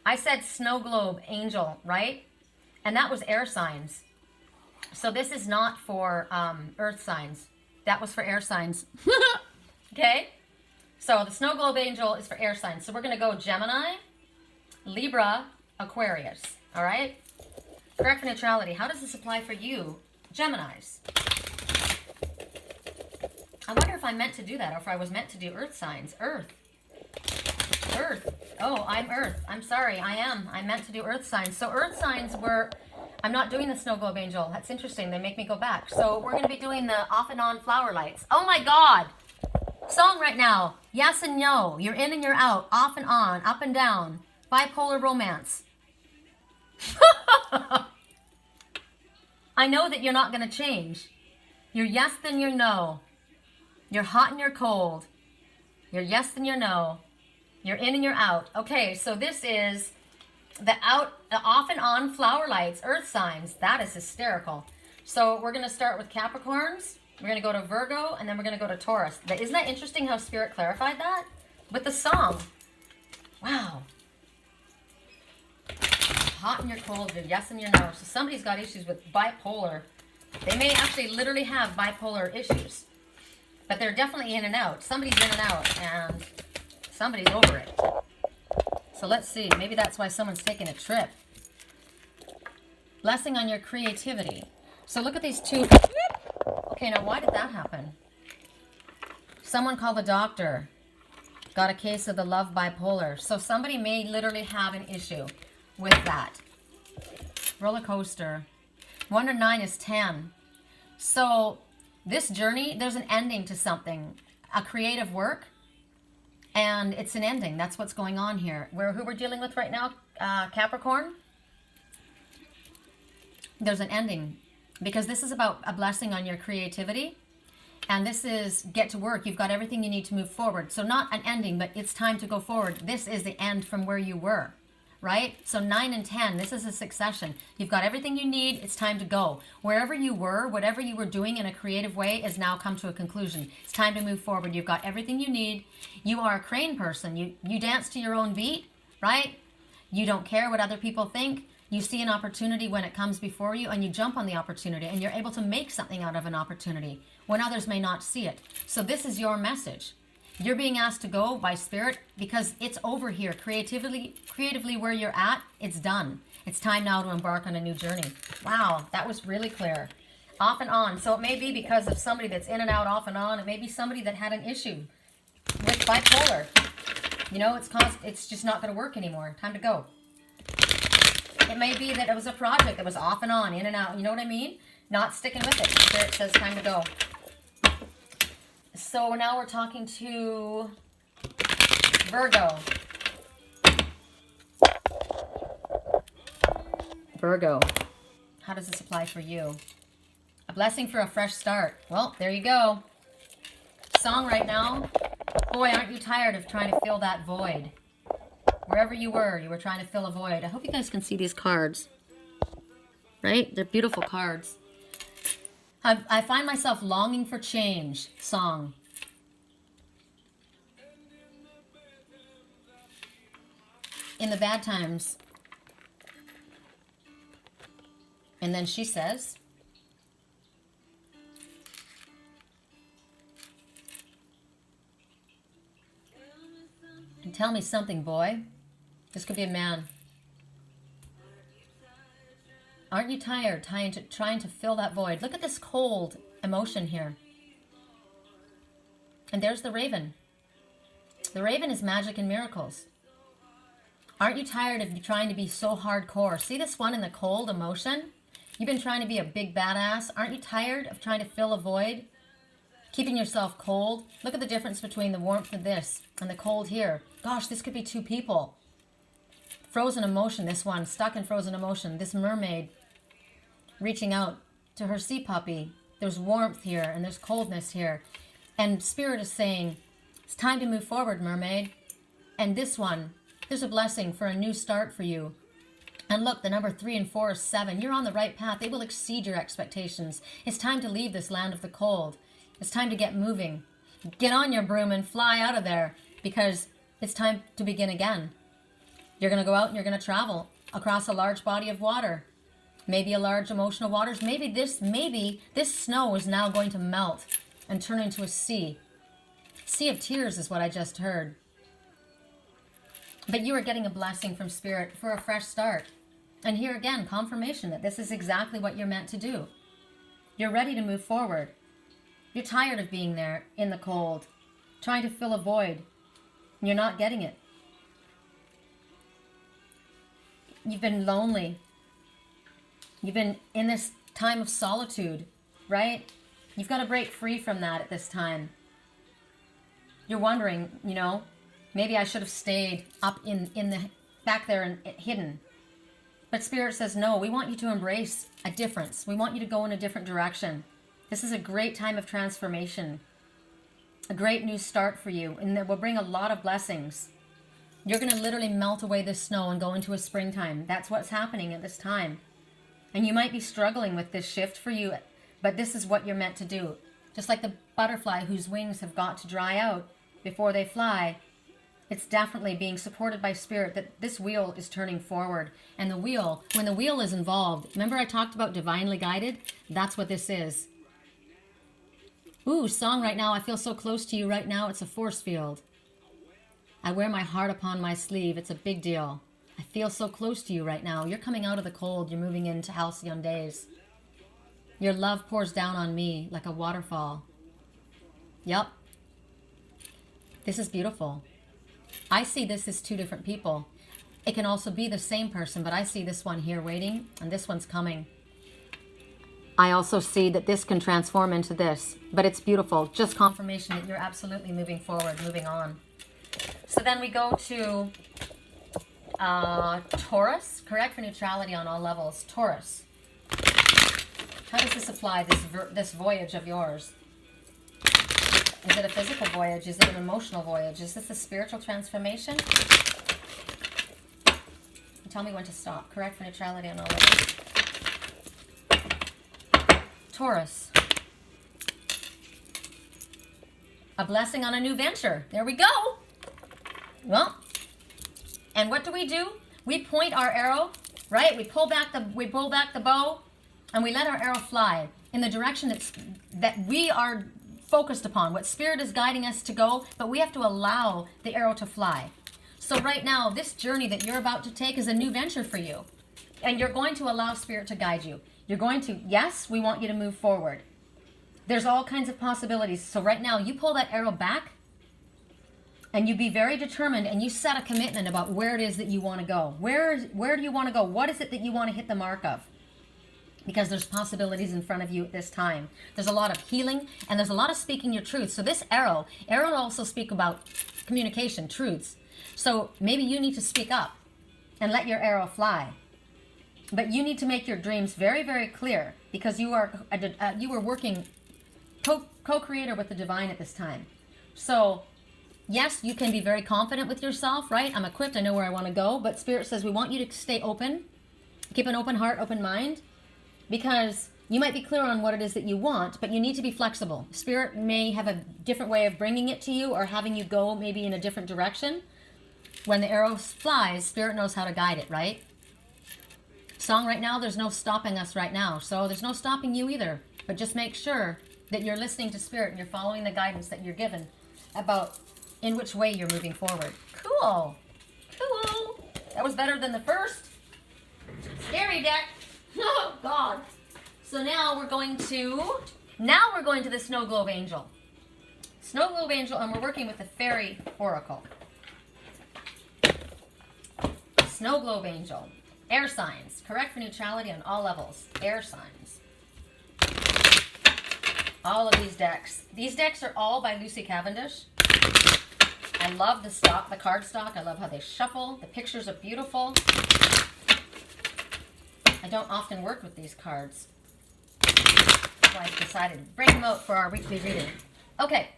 S3: I said snow globe angel, right? And that was air signs. So this is not for earth signs. That was for air signs. Okay? So the snow globe angel is for air signs. So we're going to go Gemini, Libra, Aquarius. All right? Correct for neutrality. How does this apply for you, Geminis? I wonder if I'm meant to do that, or if I was meant to do earth signs. Earth. Oh, I'm earth. I'm sorry, I am. I'm meant to do earth signs. So earth signs were, I'm not doing the snow globe angel. That's interesting. They make me go back. So we're going to be doing the off and on flower lights. Oh my God. Song right now. Yes and no. You're in and you're out. Off and on. Up and down. Bipolar romance. I know that you're not going to change. You're yes, then you're no. You're hot and you're cold. You're yes, then you're no. You're in and you're out. Okay, so this is the off and on flower lights, earth signs. That is hysterical. So we're going to start with Capricorns. We're going to go to Virgo, and then we're going to go to Taurus. Isn't that interesting how Spirit clarified that? With the song. Wow. Hot and you're cold, you're yes and you're no. So somebody's got issues with bipolar. They may actually literally have bipolar issues. But they're definitely in and out. Somebody's in and out, and somebody's over it. So let's see. Maybe that's why someone's taking a trip. Blessing on your creativity. So look at these two. Okay, now why did that happen? Someone called the doctor. Got a case of the love bipolar. So somebody may literally have an issue with that. Roller coaster. 1 to 9 is 10. So this journey, there's an ending to something. A creative work. And it's an ending. That's what's going on here. Who we're dealing with right now, Capricorn. There's an ending. Because this is about a blessing on your creativity. And this is get to work. You've got everything you need to move forward. So not an ending, but it's time to go forward. This is the end from where you were. Right? So 9 and 10, this is a succession. You've got everything you need. It's time to go. Wherever you were, whatever you were doing in a creative way has now come to a conclusion. It's time to move forward. You've got everything you need. You are a crane person. You dance to your own beat, right? You don't care what other people think. You see an opportunity when it comes before you, and you jump on the opportunity, and you're able to make something out of an opportunity when others may not see it. So this is your message. You're being asked to go by Spirit because it's over here. Creatively where you're at, it's done. It's time now to embark on a new journey. Wow, that was really clear. Off and on. So it may be because of somebody that's in and out, off and on. It may be somebody that had an issue with bipolar. You know, it's just not going to work anymore. Time to go. It may be that it was a project that was off and on, in and out. You know what I mean? not sticking with it. Spirit says time to go. So now we're talking to Virgo. Virgo, how does this apply for you? A blessing for a fresh start. Well, there you go. Song right now. Boy, aren't you tired of trying to fill that void? Wherever you were trying to fill a void. I hope you guys can see these cards. Right? They're beautiful cards. I find myself longing for change. Song. In the bad times. And then she says, tell me something, boy. This could be a man. Aren't you tired trying to fill that void? Look at this cold emotion here. And there's the raven. The raven is magic and miracles. Aren't you tired of trying to be so hardcore? See this one in the cold emotion? You've been trying to be a big badass. Aren't you tired of trying to fill a void? Keeping yourself cold? Look at the difference between the warmth of this and the cold here. Gosh, this could be two people. Frozen emotion, this one, stuck in frozen emotion. This mermaid reaching out to her sea puppy. There's warmth here and there's coldness here. And Spirit is saying, it's time to move forward, mermaid. And this one, there's a blessing for a new start for you. And look, the number 3 and 4 is 7. You're on the right path. They will exceed your expectations. It's time to leave this land of the cold. It's time to get moving. Get on your broom and fly out of there because it's time to begin again. You're going to go out and you're going to travel across a large body of water. Maybe a large emotional waters. Maybe this snow is now going to melt and turn into a sea. Sea of tears is what I just heard. But you are getting a blessing from Spirit for a fresh start. And here again, confirmation that this is exactly what you're meant to do. You're ready to move forward. You're tired of being there in the cold, trying to fill a void. You're not getting it. You've been lonely. You've been in this time of solitude, right? You've got to break free from that at this time. You're wondering, maybe I should have stayed up in the back there and hidden. But Spirit says, no, we want you to embrace a difference. We want you to go in a different direction. This is a great time of transformation. A great new start for you. And that will bring a lot of blessings. You're going to literally melt away this snow and go into a springtime. That's what's happening at this time. And you might be struggling with this shift for you. But this is what you're meant to do. Just like the butterfly whose wings have got to dry out before they fly. It's definitely being supported by Spirit that this wheel is turning forward. And the wheel, when the wheel is involved, remember I talked about divinely guided? That's what this is. Ooh, song right now, I feel so close to you right now. It's a force field. I wear my heart upon my sleeve. It's a big deal. I feel so close to you right now. You're coming out of the cold. You're moving into halcyon days. Your love pours down on me like a waterfall. Yep. This is beautiful. I see this as two different people. It can also be the same person, but I see this one here waiting, and this one's coming. I also see that this can transform into this, but it's beautiful. Just confirmation that you're absolutely moving forward, moving on. So then we go to Taurus, correct, for neutrality on all levels. Taurus. How does this apply, this voyage of yours? Is it a physical voyage? Is it an emotional voyage? Is this a spiritual transformation? Tell me when to stop. Correct for neutrality on all levels. Taurus. A blessing on a new venture. There we go. Well, and what do? We point our arrow, right? We pull back the bow, and we let our arrow fly in the direction that we are focused upon, what Spirit is guiding us to go, but we have to allow the arrow to fly. So right now, this journey that you're about to take is a new venture for you. And you're going to allow Spirit to guide you. You're going to, yes, we want you to move forward. There's all kinds of possibilities. So right now, you pull that arrow back, and you be very determined, and you set a commitment about where it is that you want to go. Where do you want to go? What is it that you want to hit the mark of? because there's possibilities in front of you at this time. There's a lot of healing, and there's a lot of speaking your truth. So this arrow also speak about communication, truths. So maybe you need to speak up and let your arrow fly. But you need to make your dreams very, very clear, because you are working co-creator with the divine at this time. So yes, you can be very confident with yourself, right? I'm equipped, I know where I want to go. But Spirit says we want you to stay open, keep an open heart, open mind, because you might be clear on what it is that you want, but you need to be flexible. Spirit may have a different way of bringing it to you, or having you go maybe in a different direction. When the arrow flies, Spirit knows how to guide it, right? Song right now, there's no stopping us right now. So there's no stopping you either. But just make sure that you're listening to Spirit and you're following the guidance that you're given about in which way you're moving forward. Cool. Cool. That was better than the first. Scary deck. Oh, God. So now we're going to the Snow Globe Angel. Snow Globe Angel, and we're working with the Faery Oracle. Snow Globe Angel. Air signs. Correct for neutrality on all levels. Air signs. All of these decks. These decks are all by Lucy Cavendish. I love the stock, the card stock. I love how they shuffle. The pictures are beautiful. I don't often work with these cards. So I decided to bring them out for our weekly reading. Okay.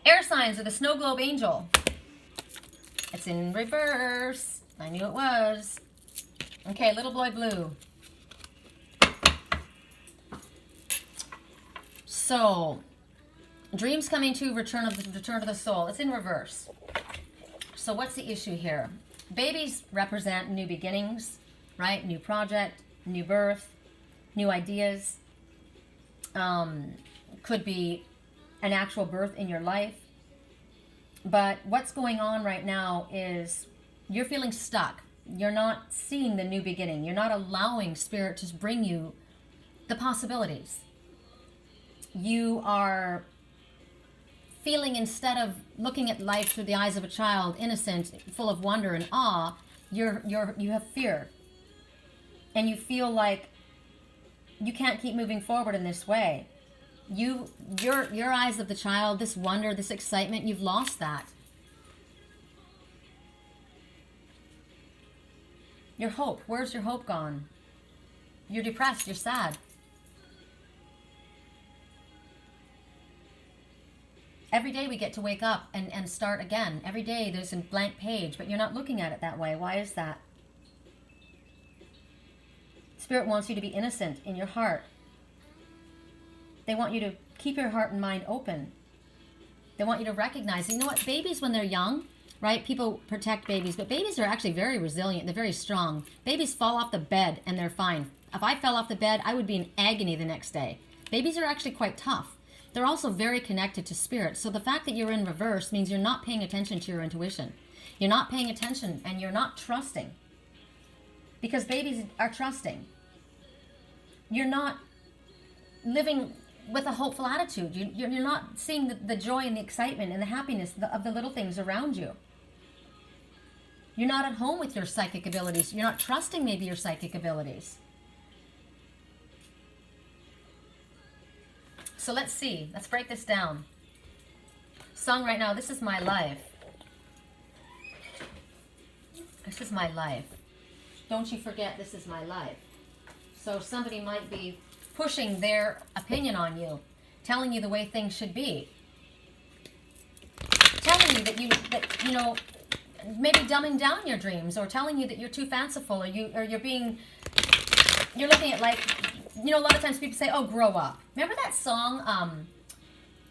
S3: Air signs of the Snow Globe Angel. It's in reverse. I knew it was. Okay, Little Boy Blue. So, dreams coming to return of the soul. It's in reverse. So what's the issue here? Babies represent new beginnings, right? New project, new birth, new ideas. Could be an actual birth in your life. But what's going on right now is you're feeling stuck. You're not seeing the new beginning. You're not allowing Spirit to bring you the possibilities. You are feeling, instead of looking at life through the eyes of a child, innocent, full of wonder and awe, you have fear. And you feel like you can't keep moving forward in this way. Your eyes of the child, this wonder, this excitement, you've lost that. Your hope, where's your hope gone? You're depressed, you're sad. Every day we get to wake up and start again. Every day there's a blank page, but you're not looking at it that way. Why is that? Spirit wants you to be innocent in your heart. They want you to keep your heart and mind open. They want you to recognize, you know what, babies when they're young, right? People protect babies, but babies are actually very resilient. They're very strong. Babies fall off the bed and they're fine. If I fell off the bed, I would be in agony the next day. Babies are actually quite tough. They're also very connected to Spirit. So the fact that you're in reverse means you're not paying attention to your intuition. You're not paying attention and you're not trusting. Because babies are trusting. You're not living with a hopeful attitude. You're not seeing the joy and the excitement and the happiness of the little things around you. You're not at home with your psychic abilities. You're not trusting maybe your psychic abilities. So let's see. Let's break this down. Song right now, this is my life. This is my life. Don't you forget, this is my life. So somebody might be pushing their opinion on you, telling you the way things should be. Telling you that you know, maybe dumbing down your dreams, or telling you that you're too fanciful, or you're looking at life. You know, a lot of times people say, oh, grow up. Remember that song?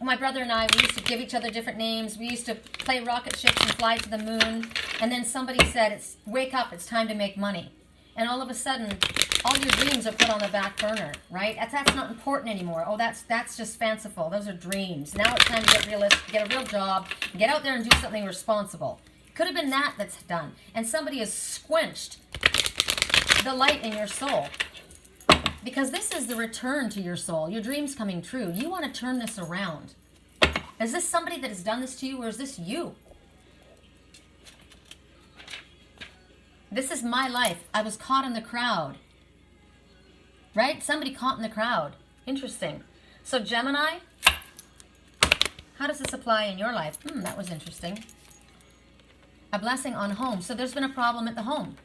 S3: My brother and I, we used to give each other different names. We used to play rocket ships and fly to the moon. And then somebody said, wake up, it's time to make money. And all of a sudden, all your dreams are put on the back burner, right? That's not important anymore. Oh, that's just fanciful. Those are dreams. Now it's time to get realistic, get a real job, get out there and do something responsible. Could have been that's done. And somebody has squenched the light in your soul. Because this is the return to your soul. Your dream's coming true. You want to turn this around. Is this somebody that has done this to you, or is this you? This is my life. I was caught in the crowd. right? Somebody caught in the crowd. Interesting. So Gemini, how does this apply in your life? That was interesting. A blessing on home. So there's been a problem at the home.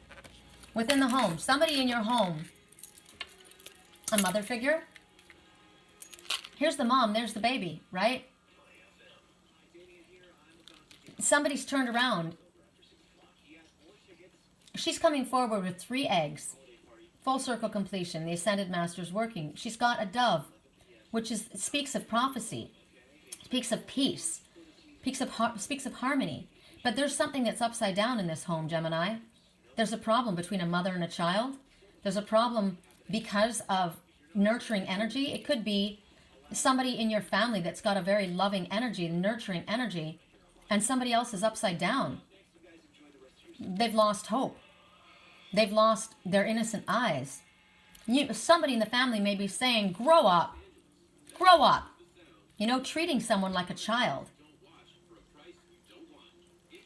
S3: Within the home. Somebody in your home. A mother figure. Here's the mom. There's the baby, right? Somebody's turned around. She's coming forward with 3 eggs. Full circle completion. The Ascended Master's working. She's got a dove, which speaks of prophecy, speaks of peace, speaks of harmony. But there's something that's upside down in this home, Gemini. There's a problem between a mother and a child. There's a problem because of nurturing energy. It could be somebody in your family that's got a very loving energy, nurturing energy, and somebody else is upside down. They've lost hope. They've lost their innocent eyes. Somebody in the family may be saying, grow up. Grow up. You know, treating someone like a child.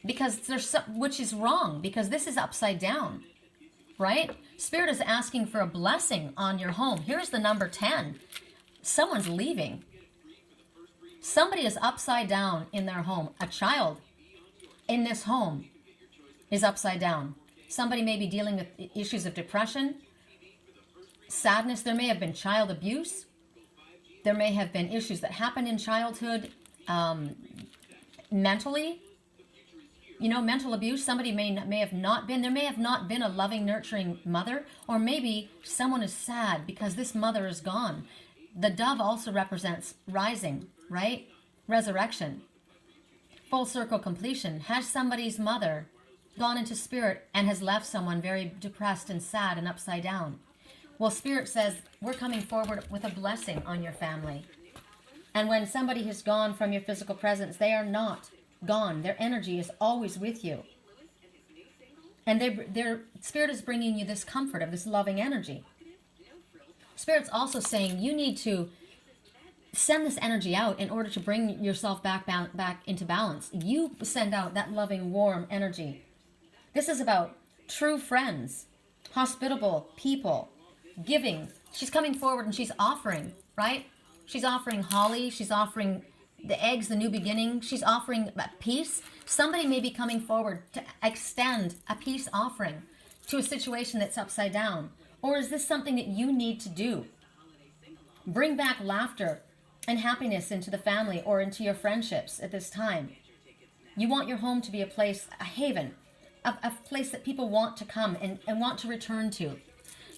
S3: Because which is wrong, because this is upside down, right? Spirit is asking for a blessing on your home. Here's the number 10. Someone's leaving. Somebody is upside down in their home. A child in this home is upside down. Somebody may be dealing with issues of depression, sadness. There may have been child abuse. There may have been issues that happened in childhood, mentally. You know, mental abuse. Somebody may have not been. There may have not been a loving, nurturing mother. Or maybe someone is sad because this mother is gone. The dove also represents rising, right? Resurrection. Full circle completion. Has somebody's mother gone into spirit and has left someone very depressed and sad and upside down? Well, Spirit says we're coming forward with a blessing on your family. And when somebody has gone from your physical presence, they are not gone. Their energy is always with you. And their Spirit is bringing you this comfort of this loving energy. Spirit's also saying you need to send this energy out in order to bring yourself back into balance. You send out that loving, warm energy. This is about true friends, hospitable people, giving. She's coming forward and she's offering, right? She's offering holly. She's offering the eggs, the new beginning. She's offering peace. Somebody may be coming forward to extend a peace offering to a situation that's upside down. Or is this something that you need to do? Bring back laughter and happiness into the family or into your friendships at this time. You want your home to be a place, a haven, a place that people want to come and want to return to.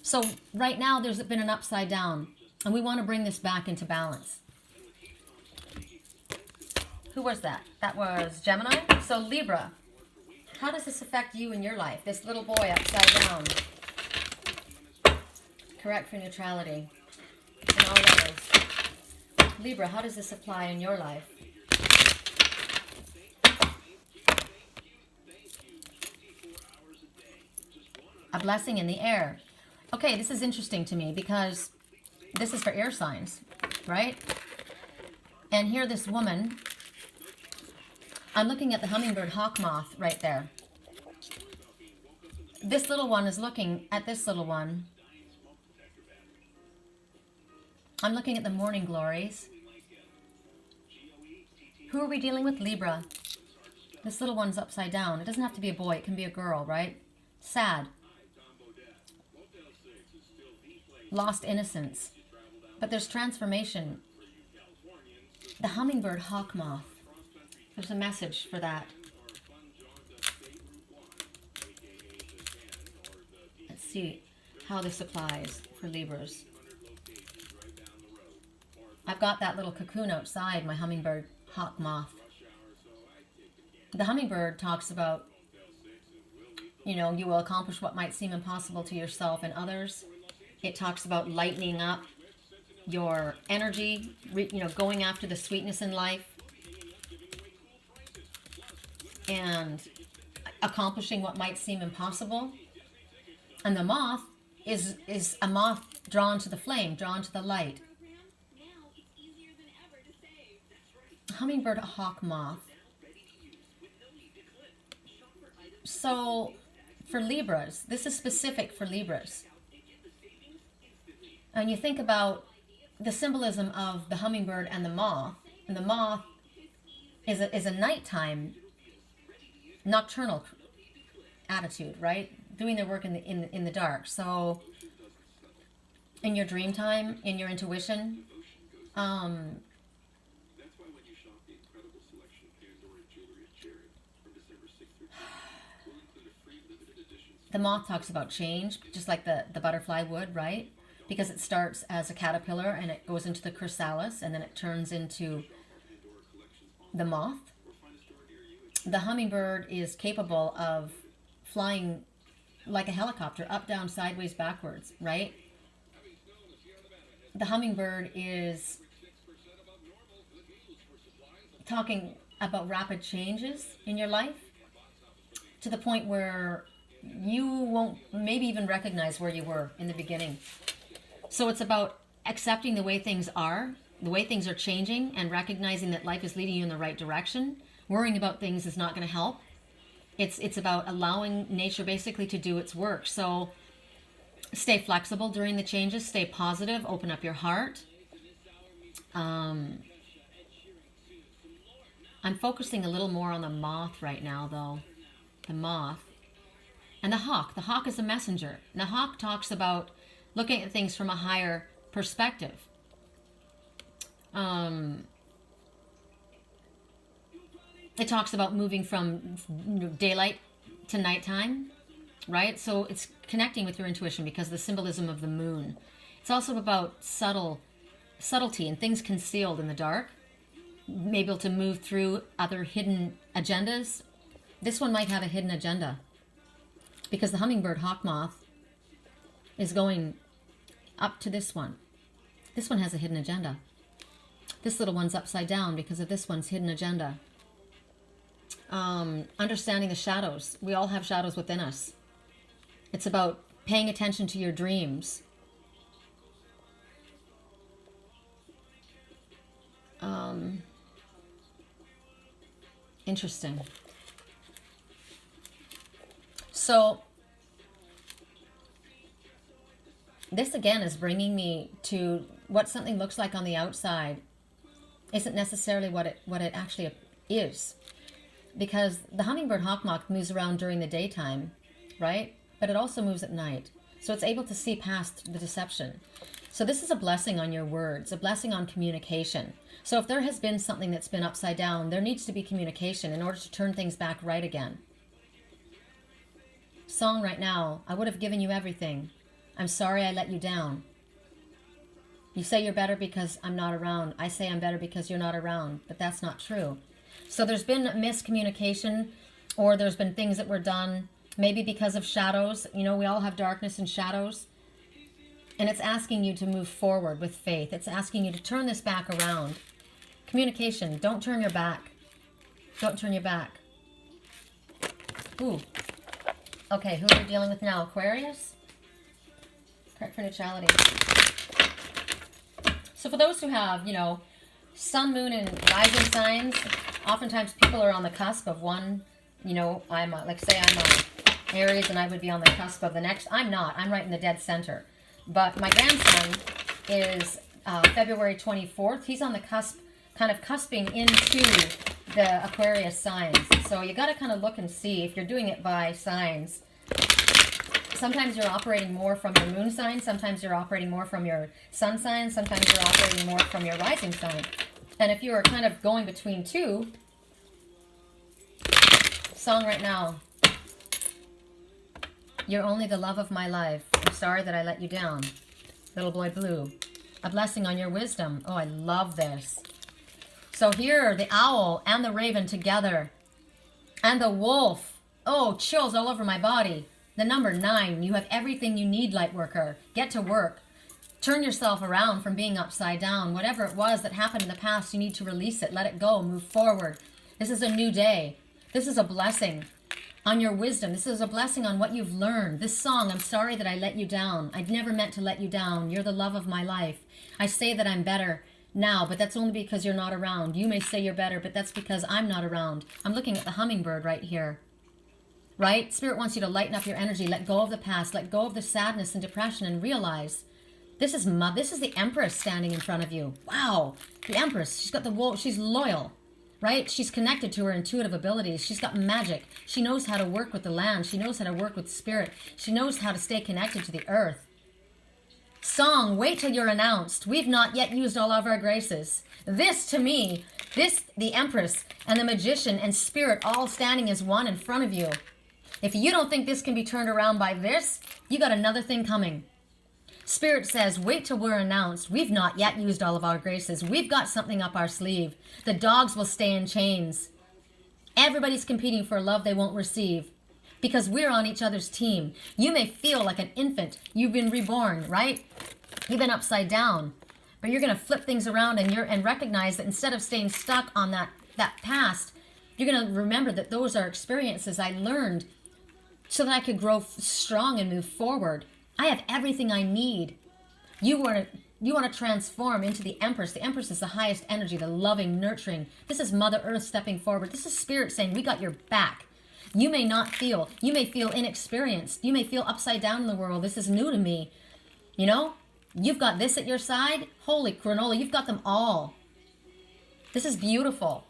S3: So right now there's been an upside down, and we want to bring this back into balance. Who was that? That was Gemini. So Libra, how does this affect you in your life? This little boy upside down. Correct for neutrality in all levels. Libra, how does this apply in your life? A blessing in the air. Okay, this is interesting to me because this is for air signs, right? And here this woman, I'm looking at the hummingbird hawk moth right there. This little one is looking at this little one. I'm looking at the morning glories. Who are we dealing with? Libra. This little one's upside down. It doesn't have to be a boy. It can be a girl, right? Sad. Lost innocence. But there's transformation. The hummingbird hawk moth. There's a message for that. Let's see how this applies for Libras. I've got that little cocoon outside, my hummingbird hawk moth. The hummingbird talks about, you know, you will accomplish what might seem impossible to yourself and others. It talks about lightening up your energy, you know, going after the sweetness in life and accomplishing what might seem impossible. And the moth is a moth drawn to the flame, drawn to the light. Hummingbird hawk moth. So for Libras, this is specific for Libras. And you think about the symbolism of the hummingbird and the moth is a nighttime, nocturnal attitude, right? Doing their work in the dark. So in your dream time, in your intuition, the moth talks about change, just like the butterfly would, right? Because it starts as a caterpillar and it goes into the chrysalis and then it turns into the moth. The hummingbird is capable of flying like a helicopter, up, down, sideways, backwards, right? The hummingbird is talking about rapid changes in your life to the point where you won't maybe even recognize where you were in the beginning. So it's about accepting the way things are, the way things are changing, and recognizing that life is leading you in the right direction. Worrying about things is not going to help. It's about allowing nature basically to do its work. So stay flexible during the changes, stay positive, open up your heart. I'm focusing a little more on the moth right now, though. The moth. And the hawk. The hawk is a messenger. And the hawk talks about looking at things from a higher perspective. It talks about moving from daylight to nighttime, right? So it's connecting with your intuition because of the symbolism of the moon. It's also about subtlety and things concealed in the dark. Maybe able to move through other hidden agendas. This one might have a hidden agenda because the hummingbird hawk moth is going up to this one. This one has a hidden agenda. This little one's upside down because of this one's hidden agenda. Understanding the shadows. We all have shadows within us. It's about paying attention to your dreams. Interesting. So this again is bringing me to what something looks like on the outside isn't necessarily what it actually is. Because the hummingbird hawk moth moves around during the daytime, right? But it also moves at night. So it's able to see past the deception. So this is a blessing on your words, a blessing on communication. So if there has been something that's been upside down, there needs to be communication in order to turn things back right again. Song right now, I would have given you everything. I'm sorry I let you down. You say you're better because I'm not around. I say I'm better because you're not around, but that's not true. So there's been miscommunication, or there's been things that were done, maybe because of shadows. You know, we all have darkness and shadows. And it's asking you to move forward with faith. It's asking you to turn this back around. Communication, don't turn your back. Don't turn your back. Ooh. Okay, who are we dealing with now? Aquarius? Correct for neutrality. So for those who have, you know, sun, moon, and rising signs, oftentimes people are on the cusp of one, you know, like say I'm a Aries and I would be on the cusp of the next. I'm not. I'm right in the dead center. But my grandson is February 24th. He's on the cusp, kind of cusping into the Aquarius signs. So you got to kind of look and see if you're doing it by signs. Sometimes you're operating more from your moon sign. Sometimes you're operating more from your sun sign. Sometimes you're operating more from your rising sign. And if you are kind of going between two, song right now, you're only the love of my life. I'm sorry that I let you down. Little Boy Blue. A blessing on your wisdom. Oh, I love this. So here, the owl and the raven together. And the wolf. Oh, chills all over my body. The number 9. You have everything you need, light worker. Get to work. Turn yourself around from being upside down. Whatever it was that happened in the past, you need to release it. Let it go. Move forward. This is a new day. This is a blessing on your wisdom. This is a blessing on what you've learned. This song, I'm sorry that I let you down. I'd never meant to let you down. You're the love of my life. I say that I'm better now, but that's only because you're not around. You may say you're better, but that's because I'm not around. I'm looking at the hummingbird right here. Right? Spirit wants you to lighten up your energy. Let go of the past. Let go of the sadness and depression and realize This is the Empress standing in front of you. Wow. The Empress. She's got the wolf. She's loyal, right? She's connected to her intuitive abilities. She's got magic. She knows how to work with the land. She knows how to work with spirit. She knows how to stay connected to the earth. Song, wait till you're announced. We've not yet used all of our graces. This, to me, the Empress and the Magician and Spirit all standing as one in front of you. If you don't think this can be turned around by this, you got another thing coming. Spirit says, wait till we're announced. We've not yet used all of our graces. We've got something up our sleeve. The dogs will stay in chains. Everybody's competing for love they won't receive because we're on each other's team. You may feel like an infant. You've been reborn, right? You've been upside down. But you're going to flip things around and recognize that instead of staying stuck on that past, you're going to remember that those are experiences I learned so that I could grow strong and move forward. I have everything I need. You want to transform into the Empress. The Empress is the highest energy, the loving, nurturing. This is Mother Earth stepping forward. This is Spirit saying, we got your back. You may feel inexperienced. You may feel upside down in the world. This is new to me. You know, you've got this at your side. Holy granola, you've got them all. This is beautiful.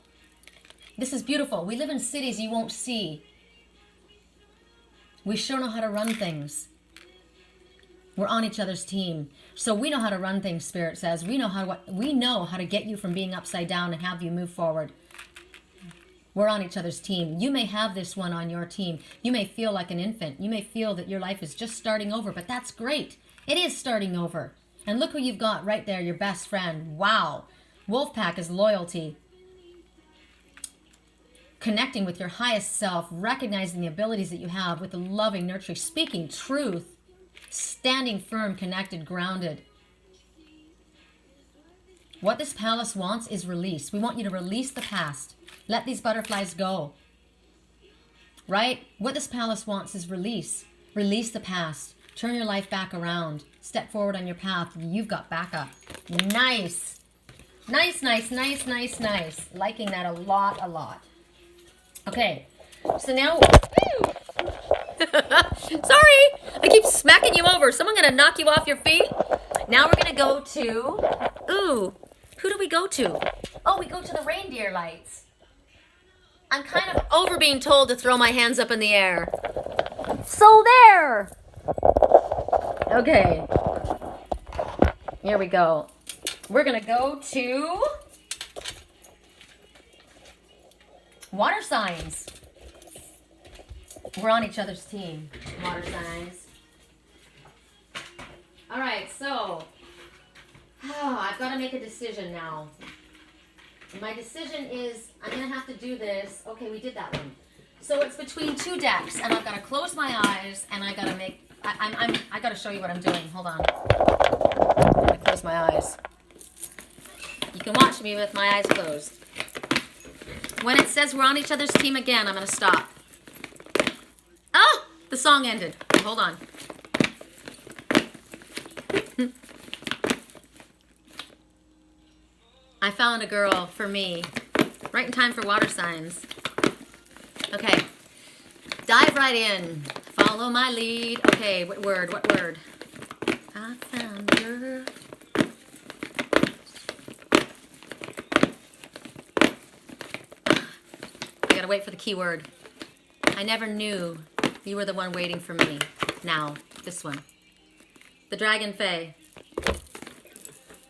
S3: This is beautiful. We live in cities you won't see. We sure know how to run things. We're on each other's team. So we know how to run things, Spirit says. We know how to get you from being upside down and have you move forward. We're on each other's team. You may have this one on your team. You may feel like an infant. You may feel that your life is just starting over, but that's great. It is starting over. And look who you've got right there, your best friend. Wow. Wolfpack is loyalty. Connecting with your highest self, recognizing the abilities that you have with the loving, nurturing, speaking truth, standing firm, connected, grounded. What this palace wants is release. We want you to release the past. Let these butterflies go. Right? What this palace wants is release. Release the past. Turn your life back around. Step forward on your path. You've got backup. Nice. Nice, nice, nice, nice, nice. Liking that a lot, a lot. Okay. So now...
S1: Sorry, I keep smacking you over. Someone gonna knock you off your feet? Now we're gonna go to... Ooh, who do we go to? Oh, we go to the reindeer lights. I'm kind of over being told to throw my hands up in the air. So there! Okay. Here we go. We're gonna go to... water signs. We're on each other's team. Water signs. All right, so I've got to make a decision now. My decision is I'm going to have to do this. Okay, we did that one. So it's between two decks, and I've got to close my eyes, and I got to make... I got to show you what I'm doing. Hold on. I'm going to close my eyes. You can watch me with my eyes closed. When it says we're on each other's team again, I'm going to stop. Oh, the song ended. Hold on. I found a girl for me. Right in time for water signs. Okay. Dive right in. Follow my lead. Okay, what word? What word? I found a girl. I gotta wait for the keyword. I never knew you were the one waiting for me. Now, this one. The DragonFae.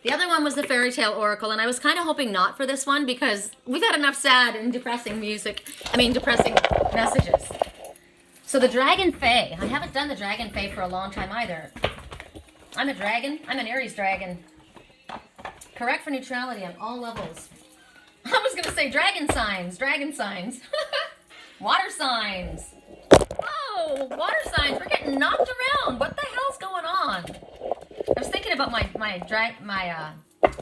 S1: The other one was the Fairy Tale Oracle, and I was kind of hoping not for this one because we've had enough sad and depressing depressing messages. So the DragonFae. I haven't done the DragonFae for a long time either. I'm a dragon. I'm an Aries dragon. Correct for neutrality on all levels. I was going to say dragon signs. Dragon signs. Water signs. Whoa, water signs. We're getting knocked around. What the hell's going on? I was thinking about my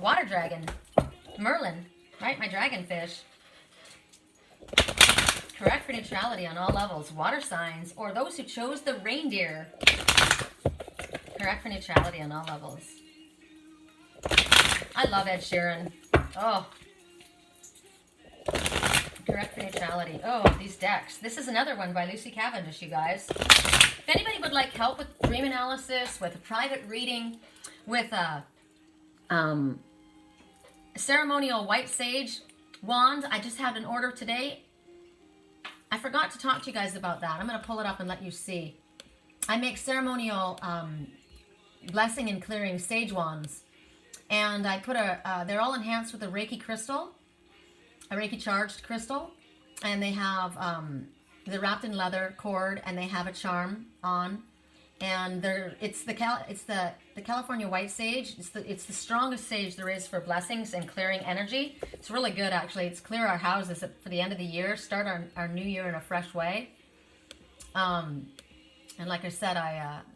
S1: water dragon, Merlin, right? My dragonfish. Correct for neutrality on all levels. Water signs, or those who chose the reindeer. Correct for neutrality on all levels. I love Ed Sheeran. Oh. Correct for neutrality. Oh, these decks. This is another one by Lucy Cavendish, you guys. If anybody would like help with dream analysis, with a private reading,
S3: with a ceremonial white sage wand. I just had an order today. I forgot to talk to you guys about that. I'm going to pull it up and let you see. I make ceremonial blessing and clearing sage wands. And I put they're all enhanced with a Reiki crystal, a Reiki charged crystal. And they have, they're wrapped in leather cord, and they have a charm on. And it's the California white sage. It's the strongest sage there is for blessings and clearing energy. It's really good, actually. It's clear our houses for the end of the year, start our new year in a fresh way. And like I said,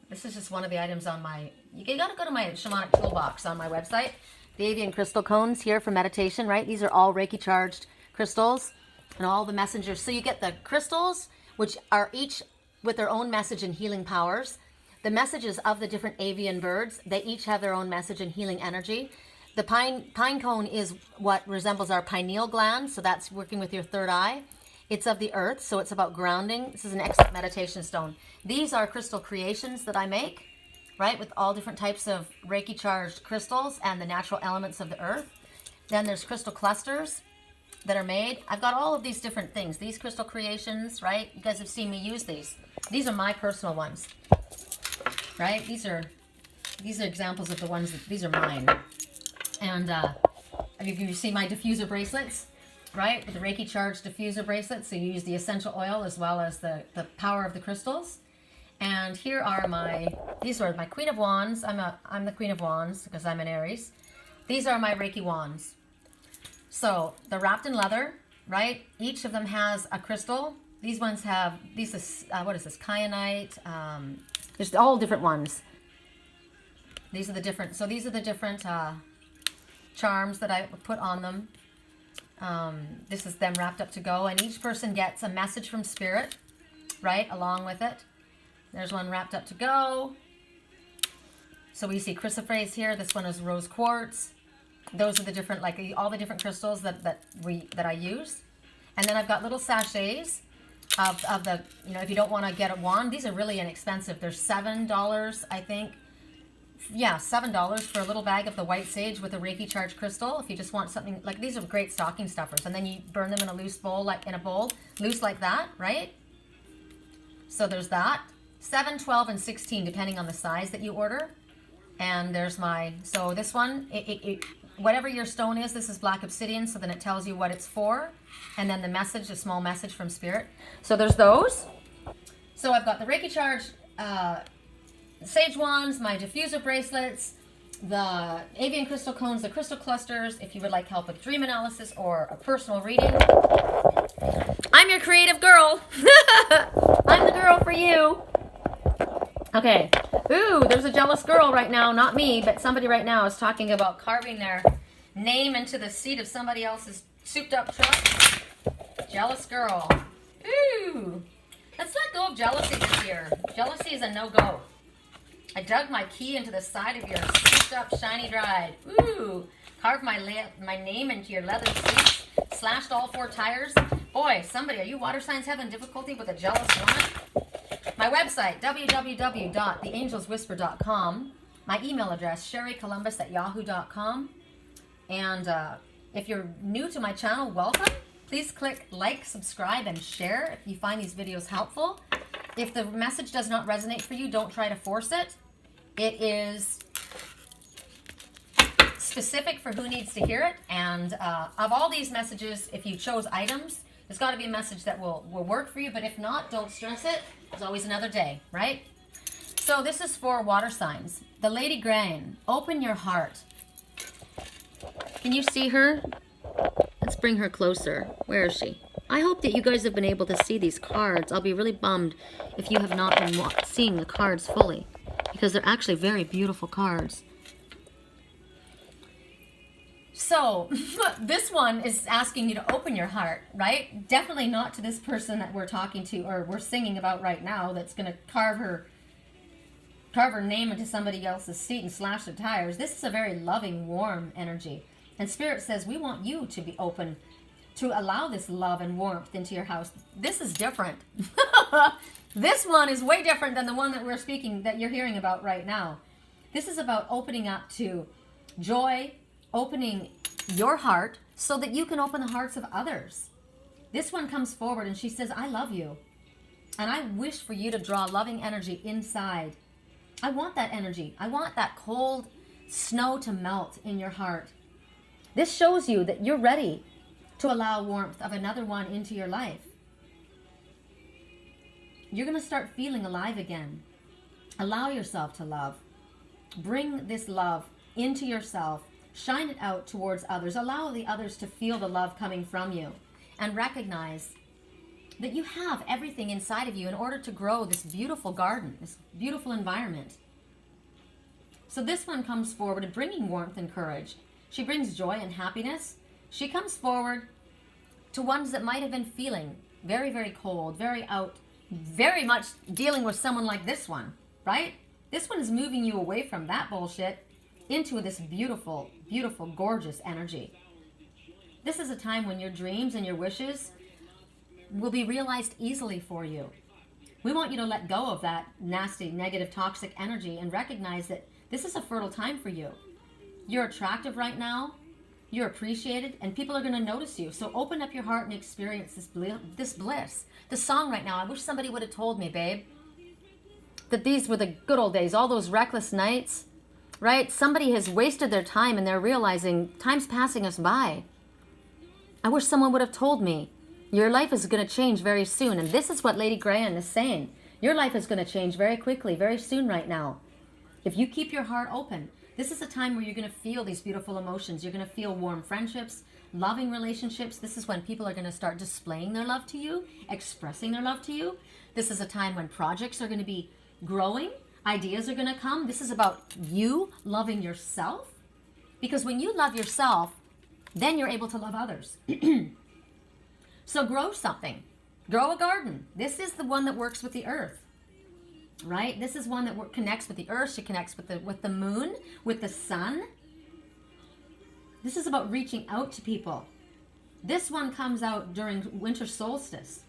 S3: this is just one of the items on my, you got to go to my shamanic toolbox on my website. The avian crystal cones here for meditation, right? These are all Reiki charged crystals and all the messengers. So you get the crystals, which are each with their own message and healing powers. The messages of the different avian birds, they each have their own message and healing energy. The pine cone is what resembles our pineal gland, so that's working with your third eye. It's of the earth, so it's about grounding. This is an excellent meditation stone. These are crystal creations that I make, right, with all different types of Reiki charged crystals and the natural elements of the earth. Then there's crystal clusters that are made. I've got all of these different things. These crystal creations, right? You guys have seen me use these. These are my personal ones. Right? These are examples of the ones these are mine. And you see my diffuser bracelets, right? With the Reiki charged diffuser bracelets. So you use the essential oil as well as the power of the crystals. And here are these are my Queen of Wands. I'm the Queen of Wands because I'm an Aries. These are my Reiki wands. So they're wrapped in leather, right? Each of them has a crystal. These ones have, what is this? Kyanite. There's all different ones. These are the different charms that I put on them. This is them wrapped up to go, and each person gets a message from Spirit, right, along with it. There's one wrapped up to go. So we see chrysoprase here. This one is rose quartz. Those are the different, like all the different crystals that I use. And then I've got little sachets of the, if you don't want to get a wand, these are really inexpensive. They're $7, I think. Yeah, $7 for a little bag of the white sage with a Reiki charged crystal. If you just want something, like these are great stocking stuffers. And then you burn them in a loose bowl, like in a bowl, loose like that, right? So there's that. 7, 12, and 16, depending on the size that you order. And there's so this one, whatever your stone is, this is black obsidian, so then it tells you what it's for. And then the message, a small message from Spirit. So there's those. So I've got the Reiki charge, sage wands, my diffuser bracelets, the avian crystal cones, the crystal clusters. If you would like help with dream analysis or a personal reading, I'm your creative girl. I'm the girl for you. Okay. Ooh, there's a jealous girl right now. Not me, but somebody right now is talking about carving their name into the seat of somebody else's souped up truck. Jealous girl. Ooh. Let's let go of jealousy this year. Jealousy is a no-go. I dug my key into the side of your souped up shiny bride. Ooh. Carved my name into your leather seats. Slashed all 4 tires. Boy, somebody, are you water signs having difficulty with a jealous woman? My website, www.theangelswhisper.com. My email address, sherrycolumbus@yahoo.com. And if you're new to my channel, welcome. Please click like, subscribe, and share if you find these videos helpful. If the message does not resonate for you, don't try to force it. It is specific for who needs to hear it. And of all these messages, if you chose items, there's got to be a message that will work for you. But if not, don't stress it. There's always another day, right? So this is for water signs. The Lady Grian, open your heart. Can you see her? Let's bring her closer. Where is she? I hope that you guys have been able to see these cards. I'll be really bummed if you have not been seeing the cards fully, because they're actually very beautiful cards. So this one is asking you to open your heart, right? Definitely not to this person that we're talking to or we're singing about right now that's going to carve her name into somebody else's seat and slash the tires. This is a very loving, warm energy. And Spirit says we want you to be open to allow this love and warmth into your house. This is different. This one is way different than the one that we're speaking, that you're hearing about right now. This is about opening up to joy, opening your heart so that you can open the hearts of others. This one comes forward and she says, I love you. And I wish for you to draw loving energy inside. I want that energy. I want that cold snow to melt in your heart. This shows you that you're ready to allow warmth of another one into your life. You're going to start feeling alive again. Allow yourself to love. Bring this love into yourself. Shine it out towards others. Allow the others to feel the love coming from you. And recognize that you have everything inside of you in order to grow this beautiful garden, this beautiful environment. So this one comes forward and bringing warmth and courage. She brings joy and happiness. She comes forward to ones that might have been feeling very, very cold, very out, very much dealing with someone like this one, right? This one is moving you away from that bullshit into this beautiful, beautiful, gorgeous energy. This is a time when your dreams and your wishes will be realized easily for you. We want you to let go of that nasty, negative, toxic energy and recognize that this is a fertile time for you. You're attractive right now. You're appreciated, and people are going to notice you. So open up your heart and experience this bliss. The song right now, I wish somebody would have told me, babe, that these were the good old days, all those reckless nights, right? Somebody has wasted their time and they're realizing time's passing us by. I wish someone would have told me, your life is going to change very soon. And this is what Lady Grian is saying. Your life is going to change very quickly, very soon right now. If you keep your heart open, this is a time where you're going to feel these beautiful emotions. You're going to feel warm friendships, loving relationships. This is when people are going to start displaying their love to you, expressing their love to you. This is a time when projects are going to be growing. Ideas are going to come. This is about you loving yourself. Because when you love yourself, then you're able to love others. So grow something. Grow a garden. This is the one that works with the earth. Right? This is one that connects with the earth. She connects with the moon, with the sun. This is about reaching out to people. This one comes out during winter solstice.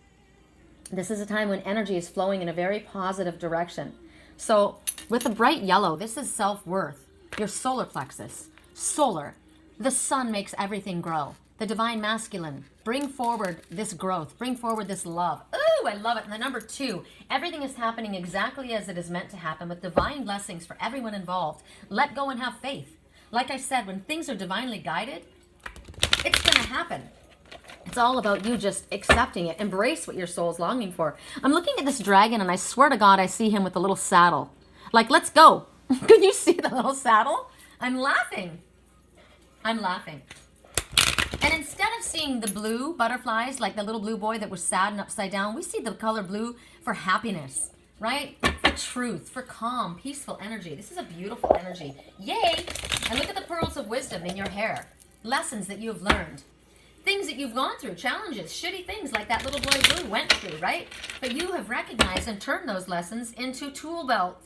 S3: This is a time when energy is flowing in a very positive direction. So with the bright yellow, this is self-worth. Your solar plexus. Solar. The sun makes everything grow. The divine masculine. Bring forward this growth. Bring forward this love. Ooh, I love it. And the number 2, everything is happening exactly as it is meant to happen with divine blessings for everyone involved. Let go and have faith. Like I said, when things are divinely guided, it's going to happen. It's all about you just accepting it. Embrace what your soul's longing for. I'm looking at this dragon and I swear to God I see him with a little saddle. Like, let's go. Can you see the little saddle? I'm laughing. I'm laughing. And instead of seeing the blue butterflies, like the little blue boy that was sad and upside down, we see the color blue for happiness, right? For truth, for calm, peaceful energy. This is a beautiful energy. Yay! And look at the pearls of wisdom in your hair. Lessons that you have learned. Things that you've gone through, challenges, shitty things like that little boy blue went through, right? But you have recognized and turned those lessons into tool belt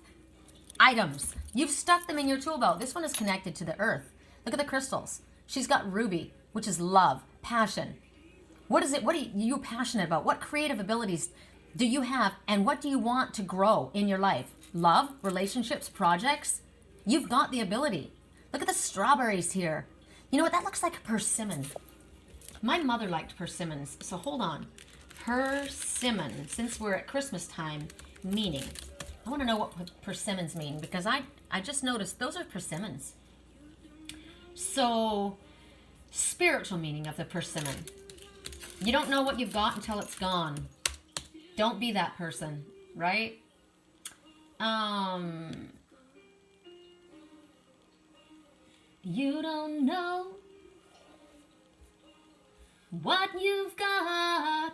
S3: items. You've stuck them in your tool belt. This one is connected to the earth. Look at the crystals. She's got ruby, which is love, passion. What is it? What are you passionate about? What creative abilities do you have, and what do you want to grow in your life? Love, relationships, projects? You've got the ability. Look at the strawberries here. You know what? That looks like a persimmon. My mother liked persimmons, so hold on. Persimmon, since we're at Christmas time, meaning. I want to know what persimmons mean, because I just noticed those are persimmons. So, spiritual meaning of the persimmon. You don't know what you've got until it's gone. Don't be that person, right? You don't know what you've got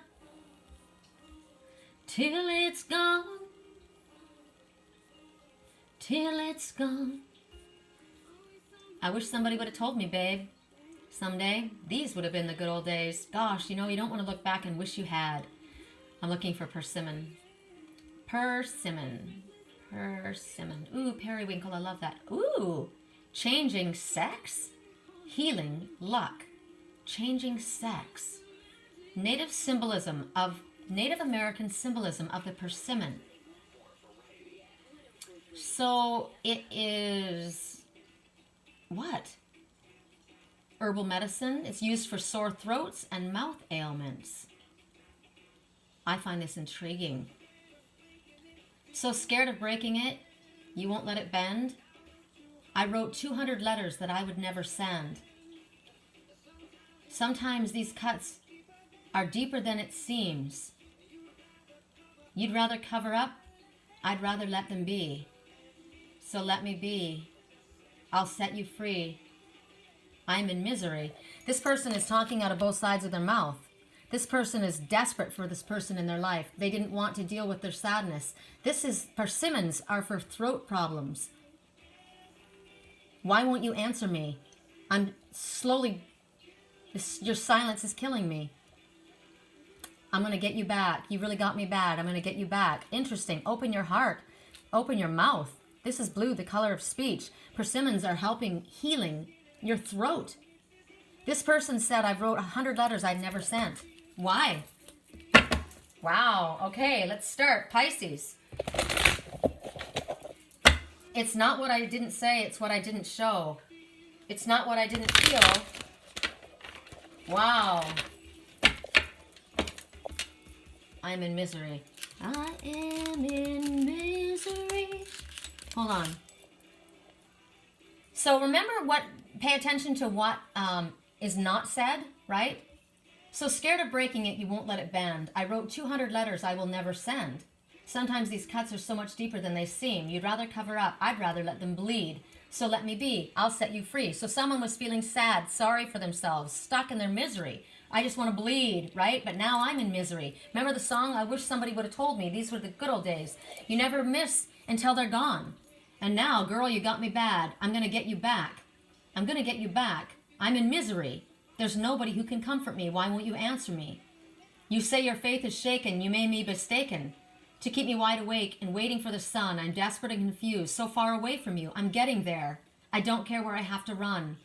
S3: till it's gone. Till it's gone. I wish somebody would have told me, babe. Someday, these would have been the good old days. Gosh, you know, you don't want to look back and wish you had. I'm looking for persimmon. Persimmon. Persimmon. Ooh, periwinkle, I love that. Ooh, changing sex, healing, luck. Changing sex. Native American symbolism of the persimmon. So it is what? Herbal medicine. It's used for sore throats and mouth ailments. I find this intriguing. So scared of breaking it, you won't let it bend? I wrote 200 letters that I would never send. Sometimes these cuts are deeper than it seems. You'd rather cover up, I'd rather let them be. So let me be. I'll set you free. I'm in misery. This person is talking out of both sides of their mouth. This person is desperate for this person in their life. They didn't want to deal with their sadness. Persimmons are for throat problems. Why won't you answer me? I'm slowly, your silence is killing me. I'm going to get you back. You really got me bad. I'm going to get you back. Interesting. Open your heart. Open your mouth. This is blue, the color of speech. Persimmons are helping healing your throat. This person said, I wrote 100 letters I'd never sent. Why? Wow. Okay, let's start. Pisces. It's not what I didn't say, it's what I didn't show. It's not what I didn't feel. Wow. I'm in misery. I am in misery. Hold on. So remember pay attention to what is not said, right? So scared of breaking it, you won't let it bend. I wrote 200 letters I will never send. Sometimes these cuts are so much deeper than they seem. You'd rather cover up. I'd rather let them bleed. So let me be. I'll set you free. So someone was feeling sad, sorry for themselves, stuck in their misery. I just want to bleed, right? But now I'm in misery. Remember the song? I wish somebody would have told me. These were the good old days. You never miss until they're gone. And now, girl, you got me bad. I'm going to get you back. I'm going to get you back. I'm in misery. There's nobody who can comfort me. Why won't you answer me? You say your faith is shaken. You may be mistaken. To keep me wide awake and waiting for the sun, I'm desperate and confused, so far away from you. I'm getting there. I don't care where I have to run.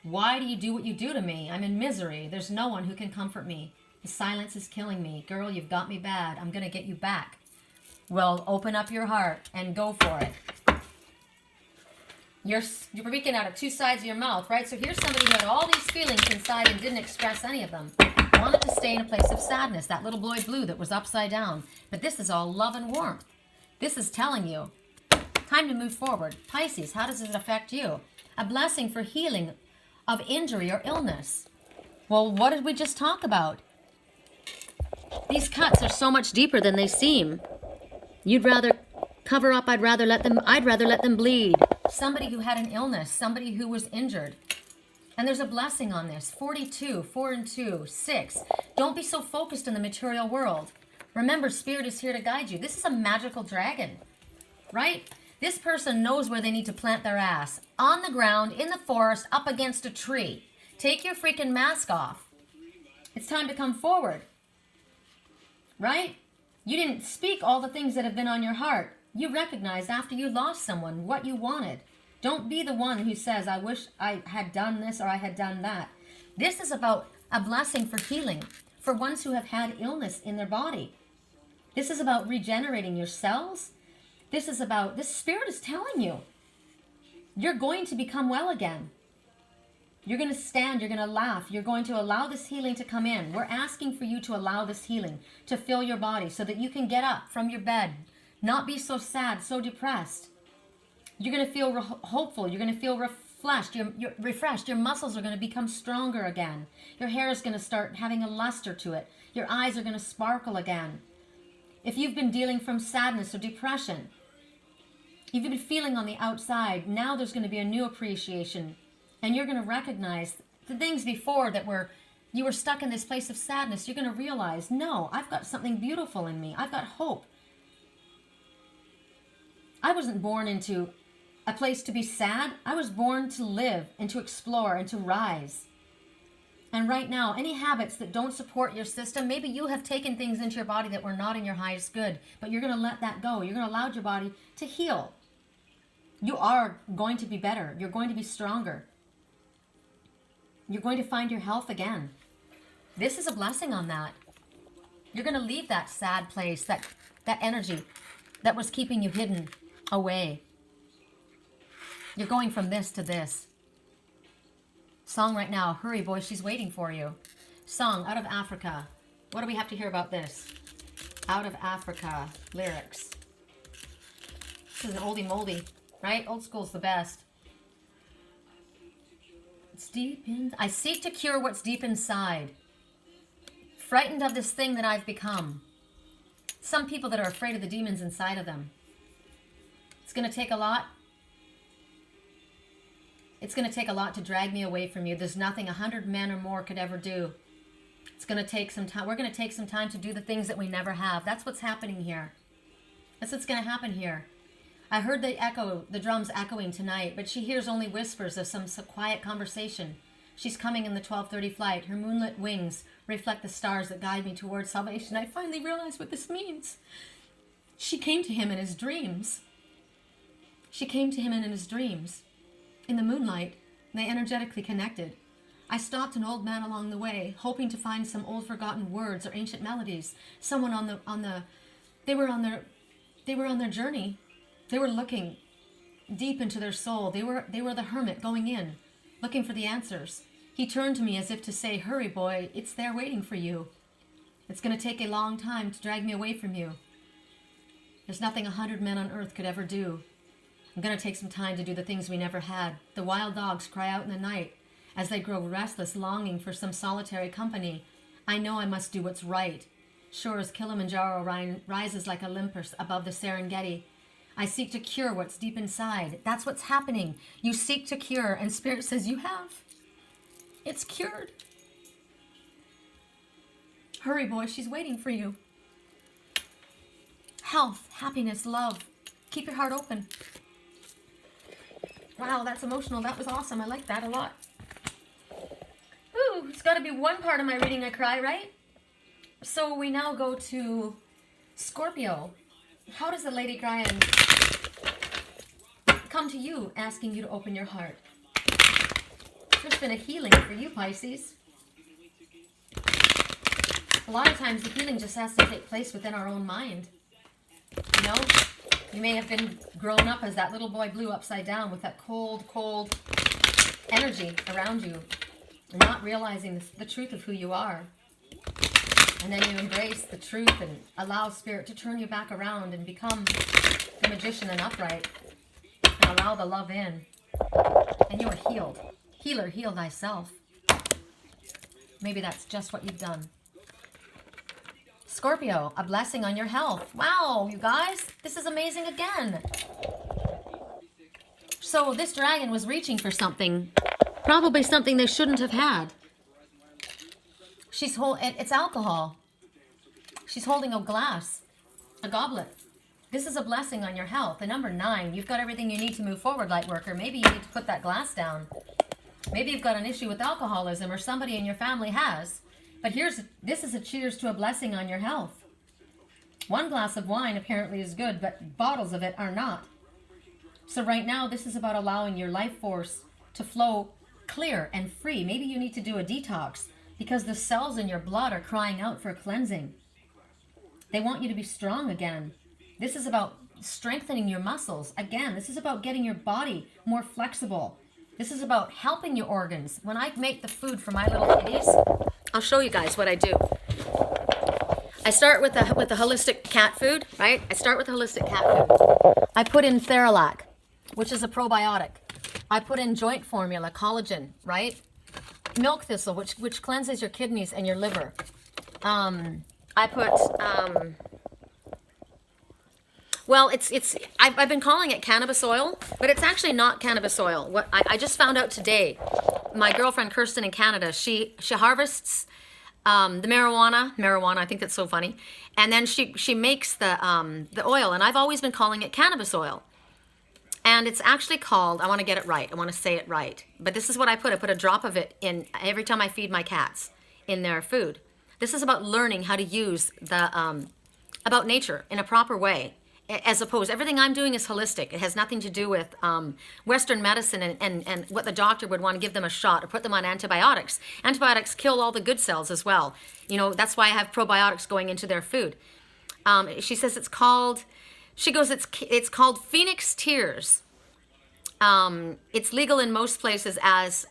S3: Why do you do what you do to me? I'm in misery. There's no one who can comfort me. The silence is killing me. Girl, you've got me bad. I'm going to get you back. Well, open up your heart and go for it. You're speaking out of two sides of your mouth, right? So here's somebody who had all these feelings inside and didn't express any of them. Wanted to stay in a place of sadness, that little boy blue that was upside down. But this is all love and warmth. This is telling you, time to move forward. Pisces, how does it affect you? A blessing for healing of injury or illness. Well, what did we just talk about? These cuts are so much deeper than they seem. You'd rather cover up, I'd rather let them bleed. Somebody who had an illness, somebody who was injured. And there's a blessing on this. 42, 4 and 2, 6. Don't be so focused in the material world. Remember, Spirit is here to guide you. This is a magical dragon, right? This person knows where they need to plant their ass. On the ground, in the forest, up against a tree. Take your freaking mask off. It's time to come forward, right? You didn't speak all the things that have been on your heart. You recognized after you lost someone what you wanted. Don't be the one who says, I wish I had done this or I had done that. This is about a blessing for healing, for ones who have had illness in their body. This is about regenerating your cells. This Spirit is telling you, you're going to become well again. You're going to stand, you're going to laugh, you're going to allow this healing to come in. We're asking for you to allow this healing to fill your body so that you can get up from your bed, not be so sad, so depressed. You're going to feel hopeful. You're going to feel you're refreshed. Your muscles are going to become stronger again. Your hair is going to start having a luster to it. Your eyes are going to sparkle again. If you've been dealing from sadness or depression, you've been feeling on the outside, now there's going to be a new appreciation. And you're going to recognize the things before that you were stuck in this place of sadness. You're going to realize, no, I've got something beautiful in me. I've got hope. I wasn't born into a place to be sad. I was born to live and to explore and to rise. And right now, any habits that don't support your system, maybe you have taken things into your body that were not in your highest good, but you're going to let that go. You're going to allow your body to heal. You are going to be better. You're going to be stronger. You're going to find your health again. This is a blessing on that. You're going to leave that sad place, that energy that was keeping you hidden. away. You're going from this to this. Song right now, hurry boy, she's waiting for you. Song, out of Africa. What do we have to hear about this? Out of Africa, lyrics. This is an oldie moldy, right? Old school's the best. It's deep in, I seek to cure what's deep inside. Frightened of this thing that I've become. Some people that are afraid of the demons inside of them. It's going to take a lot. It's going to take a lot to drag me away from you. There's nothing 100 men or more could ever do. It's going to take some time. We're going to take some time to do the things that we never have. That's what's happening here. That's what's going to happen here. I heard the drums echoing tonight, but she hears only whispers of some quiet conversation. She's coming in the 12:30 flight. Her moonlit wings reflect the stars that guide me towards salvation. I finally realized what this means. She came to him in his dreams. She came to him in his dreams. In the moonlight, they energetically connected. I stopped an old man along the way, hoping to find some old forgotten words or ancient melodies. Someone they were on their journey. They were looking deep into their soul. They were the hermit going in, looking for the answers. He turned to me as if to say, hurry boy, it's there waiting for you. It's going to take a long time to drag me away from you. There's nothing 100 men on earth could ever do. I'm going to take some time to do the things we never had. The wild dogs cry out in the night as they grow restless, longing for some solitary company. I know I must do what's right. Sure as Kilimanjaro rises like Olympus above the Serengeti, I seek to cure what's deep inside. That's what's happening. You seek to cure, and Spirit says you have. It's cured. Hurry, boy, she's waiting for you. Health, happiness, love. Keep your heart open. Wow, that's emotional. That was awesome. I like that a lot. Ooh, it's got to be one part of my reading I cry, right? So we now go to Scorpio. How does the Lady Grian come to you asking you to open your heart? There's been a healing for you, Pisces. A lot of times the healing just has to take place within our own mind. You know? You may have been grown up as that little boy blue upside down with that cold, cold energy around you. And not realizing the truth of who you are. And then you embrace the truth and allow Spirit to turn you back around and become the magician and upright. And allow the love in. And you are healed. Healer, heal thyself. Maybe that's just what you've done. Scorpio, a blessing on your health. Wow, you guys, this is amazing again. So this dragon was reaching for something. Probably something they shouldn't have had. It's alcohol. She's holding a glass, a goblet. This is a blessing on your health. The number 9, you've got everything you need to move forward, light worker. Maybe you need to put that glass down. Maybe you've got an issue with alcoholism or somebody in your family has. But this is a cheers to a blessing on your health. One glass of wine apparently is good, but bottles of it are not. So right now, this is about allowing your life force to flow clear and free. Maybe you need to do a detox because the cells in your blood are crying out for cleansing. They want you to be strong again. This is about strengthening your muscles. Again, this is about getting your body more flexible. This is about helping your organs. When I make the food for my little kitties, I'll show you guys what I do. I start with the holistic cat food, right? I start with the holistic cat food. I put in Theralac, which is a probiotic. I put in joint formula, collagen, right? Milk thistle, which cleanses your kidneys and your liver. I put, well, I've been calling it cannabis oil, but it's actually not cannabis oil. What I just found out today, my girlfriend Kirsten in Canada, she harvests the marijuana. I think that's so funny, and then she makes the oil, and I've always been calling it cannabis oil. And it's actually called, I want to get it right. I want to say it right. But this is what I put. I put a drop of it in every time I feed my cats in their food. This is about learning how to use about nature in a proper way. As opposed, everything I'm doing is holistic. It has nothing to do with Western medicine and what the doctor would want to give them a shot or put them on antibiotics. Antibiotics kill all the good cells as well. You know, that's why I have probiotics going into their food. She says it's called She goes, it's called Phoenix Tears. It's legal in most places as,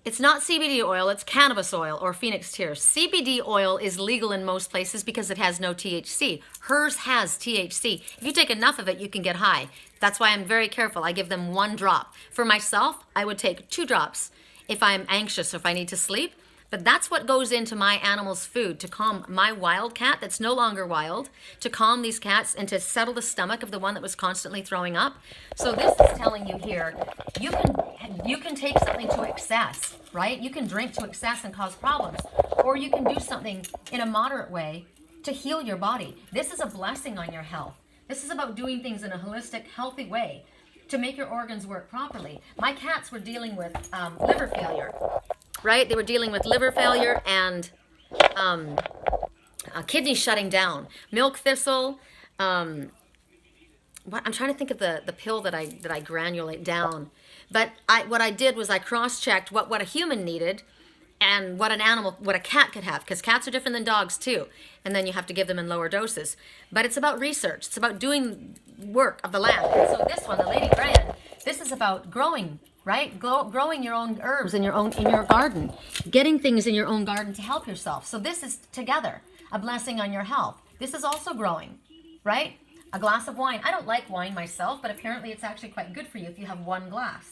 S3: it's not CBD oil, it's cannabis oil or Phoenix Tears. CBD oil is legal in most places because it has no THC. Hers has THC. If you take enough of it, you can get high. That's why I'm very careful. I give them 1 drop. For myself, I would take 2 drops if I'm anxious or if I need to sleep. But that's what goes into my animal's food to calm my wild cat that's no longer wild, to calm these cats and to settle the stomach of the one that was constantly throwing up. So this is telling you here, you can take something to excess, right? You can drink to excess and cause problems, or you can do something in a moderate way to heal your body. This is a blessing on your health. This is about doing things in a holistic, healthy way to make your organs work properly. My cats were dealing with liver failure. Right? They were dealing with liver failure and kidneys shutting down. Milk thistle. I'm trying to think of the pill that I granulate down. But what I did was I cross-checked what a human needed and what a cat could have, because cats are different than dogs too. And then you have to give them in lower doses. But it's about research. It's about doing work of the land. And so this one, the Lady Grian, this is about growing, right? Growing your own herbs in your garden, getting things in your own garden to help yourself. So this is together a blessing on your health. This is also growing, right? A glass of wine. I don't like wine myself, but apparently it's actually quite good for you if you have 1 glass.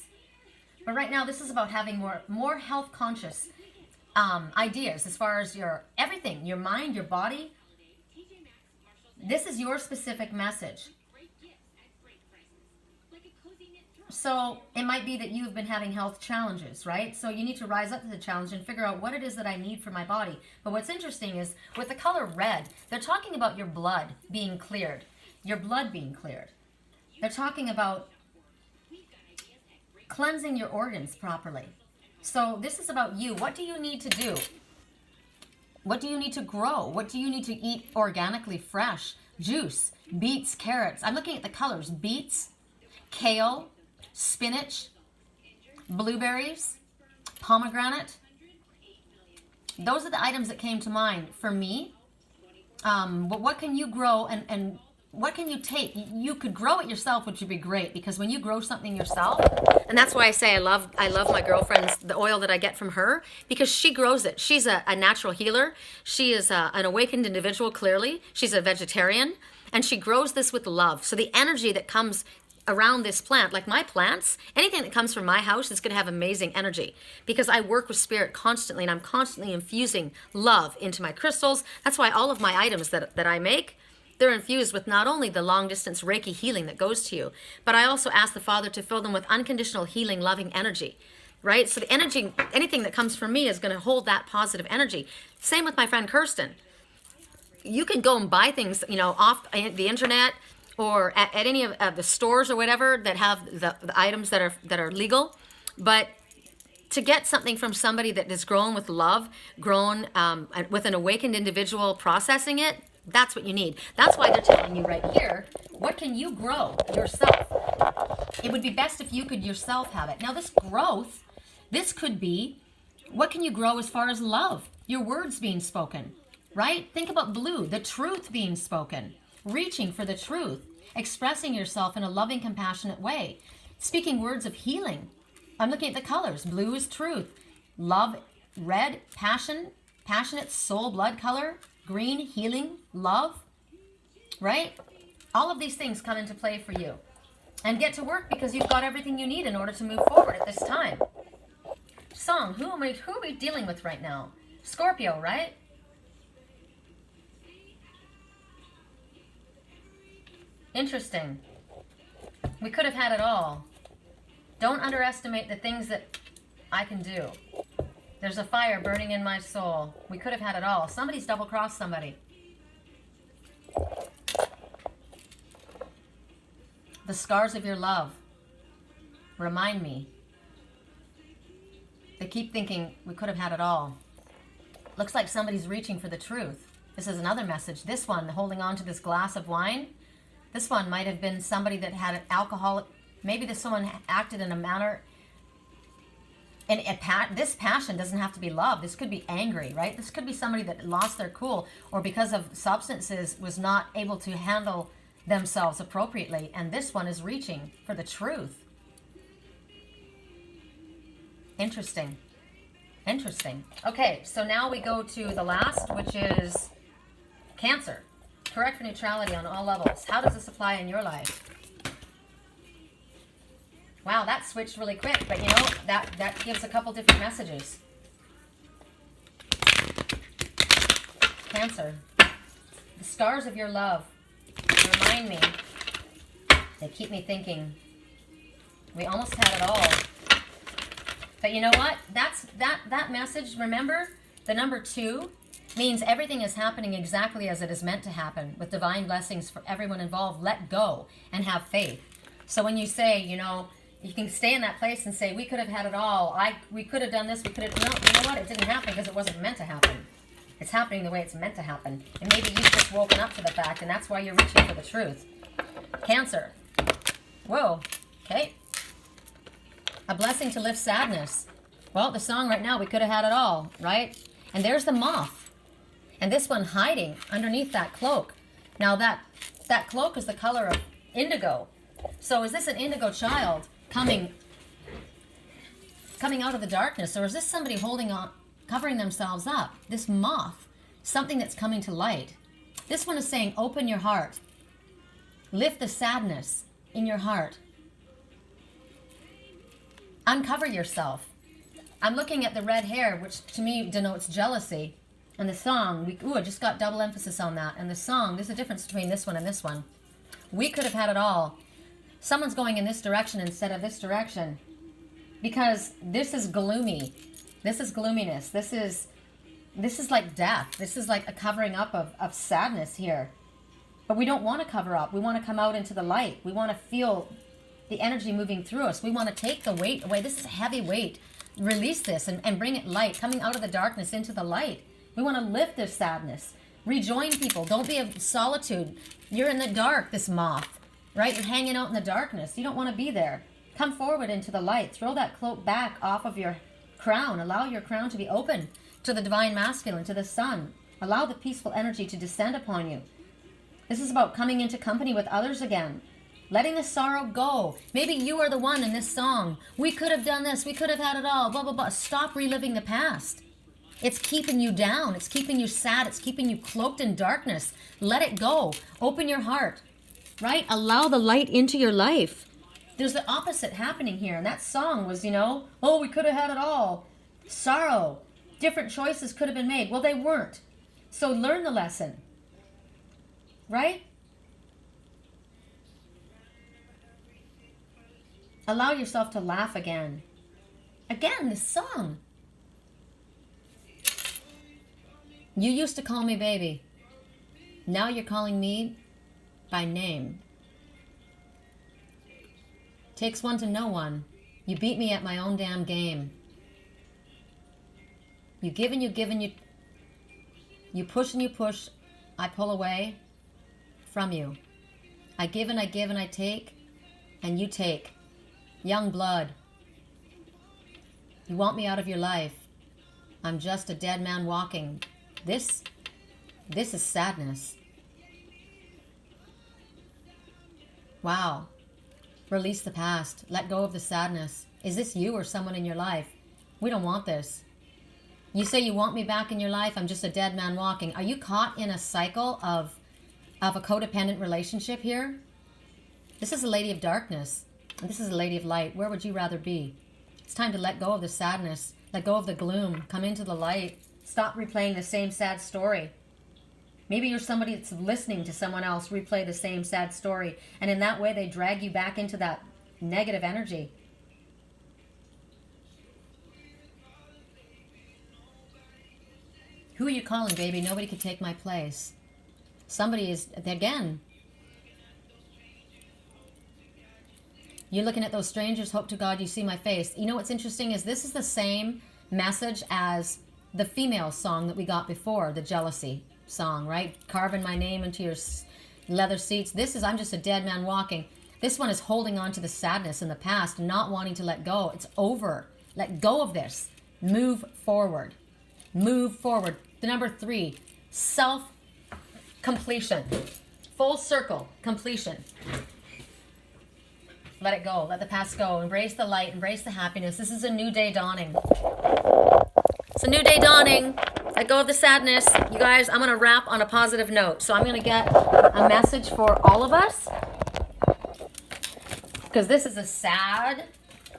S3: But right now, this is about having more health conscious ideas as far as your everything, your mind, your body. This is your specific message. So it might be that you've been having health challenges, right? So you need to rise up to the challenge and figure out what it is that I need for my body. But what's interesting is with the color red, they're talking about your blood being cleared. Your blood being cleared. They're talking about cleansing your organs properly. So this is about you. What do you need to do? What do you need to grow? What do you need to eat organically fresh? Juice, beets, carrots. I'm looking at the colors. Beets, kale, spinach, blueberries, pomegranate. Those are the items that came to mind for me. But what can you grow and what can you take? You could grow it yourself, which would be great, because when you grow something yourself, and that's why I say I love my girlfriend's, the oil that I get from her, because she grows it. She's a natural healer. She is an awakened individual, clearly. She's a vegetarian, and she grows this with love. So the energy that comes around this plant, like my plants, anything that comes from my house is going to have amazing energy, because I work with spirit constantly, and I'm constantly infusing love into my crystals. That's why all of my items that I make, they're infused with not only the long distance Reiki healing that goes to you, but I also ask the Father to fill them with unconditional healing, loving energy, right? So the energy, anything that comes from me is going to hold that positive energy. Same with my friend Kirsten. You can go and buy things, off the internet or at any of the stores or whatever that have the items that are legal, but to get something from somebody that is grown with love, grown with an awakened individual processing it, that's what you need. That's why they're telling you right here, what can you grow yourself? It would be best if you could yourself have it. Now this growth, this could be, what can you grow as far as love? Your words being spoken, right? Think about blue, the truth being spoken, reaching for the truth, expressing yourself in a loving, compassionate way, speaking words of healing. I'm looking at the colors. Blue is truth, love, red, passion, passionate soul, blood color, green, healing, love, right? All of these things come into play for you. And get to work, because you've got everything you need in order to move forward at this time. Song, who are we dealing with right now? Scorpio, right? Interesting. We could have had it all. Don't underestimate the things that I can do. There's a fire burning in my soul. We could have had it all. Somebody's double-crossed somebody. The scars of your love remind me. They keep thinking we could have had it all. Looks like somebody's reaching for the truth. This is another message. This one, holding on to this glass of wine, this one might have been somebody that had an alcoholic. Maybe this someone acted in a manner And this passion doesn't have to be love. This could be angry, right? This could be somebody that lost their cool or because of substances was not able to handle themselves appropriately. And this one is reaching for the truth. Interesting. Interesting. Okay, so now we go to the last, which is Cancer. Correct for neutrality on all levels. How does this apply in your life? Wow, that switched really quick, but you know, that gives a couple different messages. Cancer. The scars of your love remind me. They keep me thinking. We almost had it all. But you know what? That message, remember, the number 2 means everything is happening exactly as it is meant to happen with divine blessings for everyone involved. Let go and have faith. So when you say, you know, you can stay in that place and say, we could have had it all. We could have done this. We could have, no, you know what? It didn't happen because it wasn't meant to happen. It's happening the way it's meant to happen. And maybe you've just woken up to the fact, and that's why you're reaching for the truth. Cancer. Whoa. Okay. A blessing to lift sadness. Well, the song right now, we could have had it all, right? And there's the moth. And this one hiding underneath that cloak. Now that cloak is the color of indigo. So is this an indigo child coming out of the darkness? Or is this somebody holding on, covering themselves up? This moth, something that's coming to light. This one is saying, open your heart. Lift the sadness in your heart. Uncover yourself. I'm looking at the red hair, which to me denotes jealousy. And the song, I just got double emphasis on that. And the song, there's a difference between this one and this one. We could have had it all. Someone's going in this direction instead of this direction. Because this is gloomy. This is gloominess. This is like death. This is like a covering up of sadness here. But we don't want to cover up. We want to come out into the light. We want to feel the energy moving through us. We want to take the weight away. This is a heavy weight. Release this and bring it light. Coming out of the darkness into the light. We want to lift this sadness. Rejoin people. Don't be in solitude. You're in the dark, this moth. Right? You're hanging out in the darkness. You don't want to be there. Come forward into the light. Throw that cloak back off of your crown. Allow your crown to be open to the divine masculine, to the sun. Allow the peaceful energy to descend upon you. This is about coming into company with others again. Letting the sorrow go. Maybe you are the one in this song. We could have done this. We could have had it all. Blah, blah, blah. Stop reliving the past. It's keeping you down. It's keeping you sad. It's keeping you cloaked in darkness. Let it go. Open your heart. Right? Allow the light into your life. There's the opposite happening here. And that song was, you know, oh, we could have had it all. Sorrow. Different choices could have been made. Well, they weren't. So learn the lesson. Right? Allow yourself to laugh again. Again, this song. You used to call me baby. Now you're calling me by name. Takes one to know one. You beat me at my own damn game. You give and you give and you push and you push. I pull away from you. I give and I give and I take, and you take. Young blood. You want me out of your life. I'm just a dead man walking. This is sadness. Wow. Release the past. Let go of the sadness. Is this you or someone in your life? We don't want this. You say you want me back in your life. I'm just a dead man walking. Are you caught in a cycle of a codependent relationship here? This is a lady of darkness. And this is a lady of light. Where would you rather be? It's time to let go of the sadness. Let go of the gloom. Come into the light. Stop replaying the same sad story. Maybe you're somebody that's listening to someone else replay the same sad story. And in that way, they drag you back into that negative energy. Who are you calling, baby? Nobody could take my place. Somebody is, again. You're looking at those strangers. Hope to God you see my face. You know what's interesting is this is the same message as the female song that we got before, the jealousy song, right? Carving my name into your leather seats. This is, I'm just a dead man walking. This one is holding on to the sadness in the past, not wanting to let go. It's over. Let go of this. Move forward. Move forward. The number 3, self-completion. Full circle completion. Let it go. Let the past go. Embrace the light. Embrace the happiness. This is a new day dawning. It's a new day dawning. Let go of the sadness. You guys, I'm going to wrap on a positive note. So I'm going to get a message for all of us. Because this is a sad...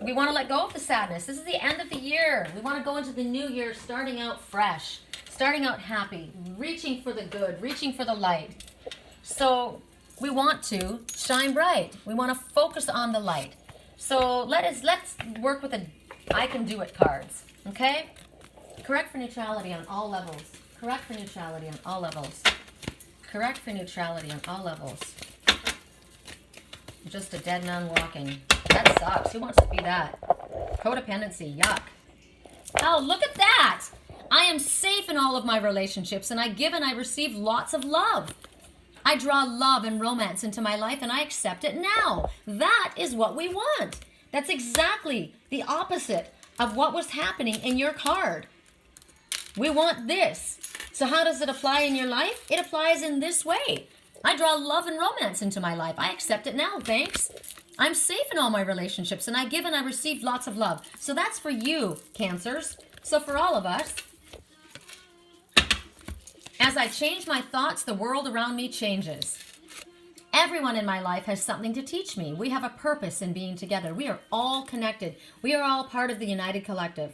S3: We want to let go of the sadness. This is the end of the year. We want to go into the new year starting out fresh. Starting out happy. Reaching for the good. Reaching for the light. So we want to shine bright. We want to focus on the light. So let's work with the I can do it cards. Okay? Correct for neutrality on all levels. Correct for neutrality on all levels. Correct for neutrality on all levels. Just a dead man walking. That sucks. Who wants to be that? Codependency. Yuck. Oh, look at that. I am safe in all of my relationships, and I give and I receive lots of love. I draw love and romance into my life, and I accept it now. That is what we want. That's exactly the opposite of what was happening in your card. We want this. So how does it apply in your life? It applies in this way. I draw love and romance into my life. I accept it now, thanks. I'm safe in all my relationships, and I give and I receive lots of love. So that's for you, Cancers. So for all of us, as I change my thoughts, the world around me changes. Everyone in my life has something to teach me. We have a purpose in being together. We are all connected. We are all part of the United Collective.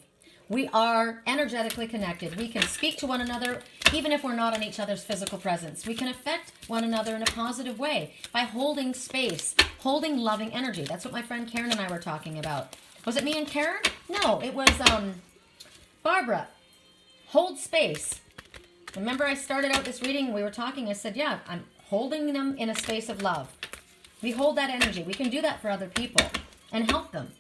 S3: We are energetically connected. We can speak to one another even if we're not in each other's physical presence. We can affect one another in a positive way by holding space, holding loving energy. That's what my friend Karen and I were talking about. Was it me and Karen? No, it was Barbara. Hold space. Remember I started out this reading, we were talking, I said, yeah, I'm holding them in a space of love. We hold that energy. We can do that for other people and help them.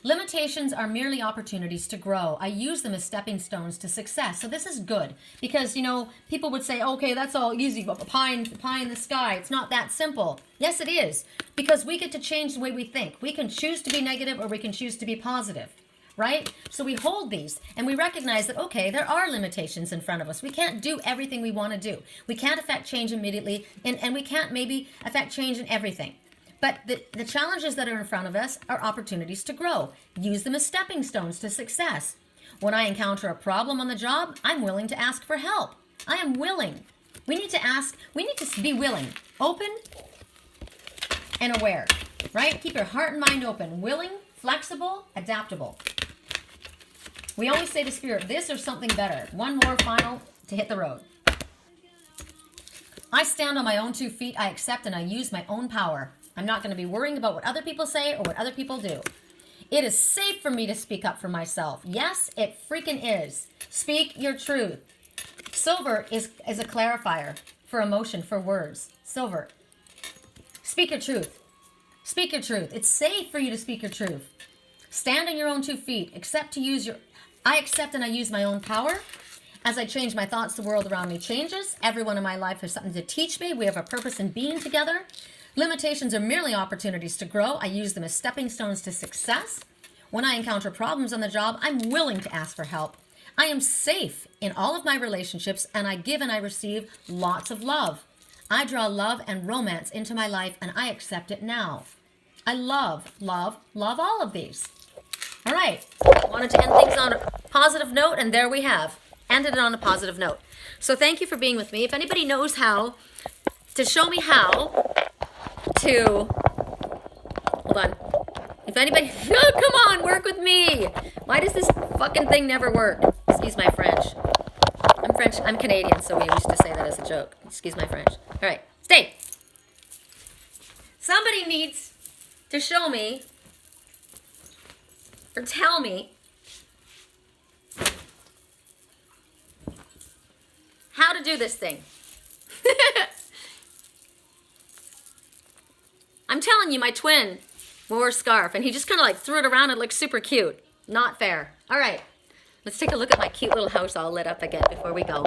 S3: Limitations are merely opportunities to grow. I use them as stepping stones to success. So this is good because, you know, people would say, okay, that's all easy, but pie in the sky. It's not that simple. Yes, it is, because we get to change the way we think. We can choose to be negative or we can choose to be positive, right? So we hold these and we recognize that, okay, there are limitations in front of us. We can't do everything we want to do. We can't affect change immediately, and we can't maybe affect change in everything. But the challenges that are in front of us are opportunities to grow. Use them as stepping stones to success. When I encounter a problem on the job, I'm willing to ask for help. I am willing. We need to be willing, open and aware, right? Keep your heart and mind open, willing, flexible, adaptable. We always say to Spirit, this or something better. One more final to hit the road. I stand on my own 2 feet. I accept and I use my own power. I'm not going to be worrying about what other people say or what other people do. It is safe for me to speak up for myself. Yes, it freaking is. Speak your truth. Silver is a clarifier for emotion, for words. Silver. Speak your truth. Speak your truth. It's safe for you to speak your truth. Stand on your own 2 feet. I accept and I use my own power. As I change my thoughts, the world around me changes. Everyone in my life has something to teach me. We have a purpose in being together. Limitations are merely opportunities to grow. I use them as stepping stones to success. When I encounter problems on the job, I'm willing to ask for help. I am safe in all of my relationships, and I give and I receive lots of love. I draw love and romance into my life, and I accept it now. I love, love, love all of these. All right. Wanted to end things on a positive note, and there we have. Ended it on a positive note. So thank you for being with me. If anybody knows how to show me how to, hold on. If anybody, oh, come on, work with me. Why does this fucking thing never work? Excuse my French. I'm Canadian, so we used to say that as a joke. Excuse my French. All right, stay. Somebody needs to show me or tell me how to do this thing. I'm telling you, my twin wore a scarf, and he just kind of like threw it around. It looks super cute. Not fair. All right, let's take a look at my cute little house all lit up again before we go.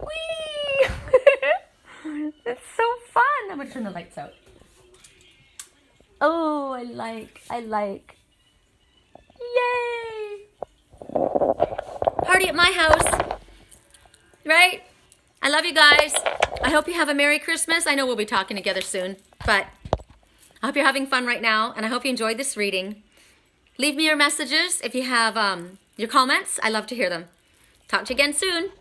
S3: Whee! It's so fun. I'm gonna turn the lights out. Oh, I like
S1: Yay! Party at my house. Right? I love you guys. I hope you have a Merry Christmas. I know we'll be talking together soon, but I hope you're having fun right now, and I hope you enjoyed this reading. Leave me your messages if you have your comments. I love to hear them. Talk to you again soon.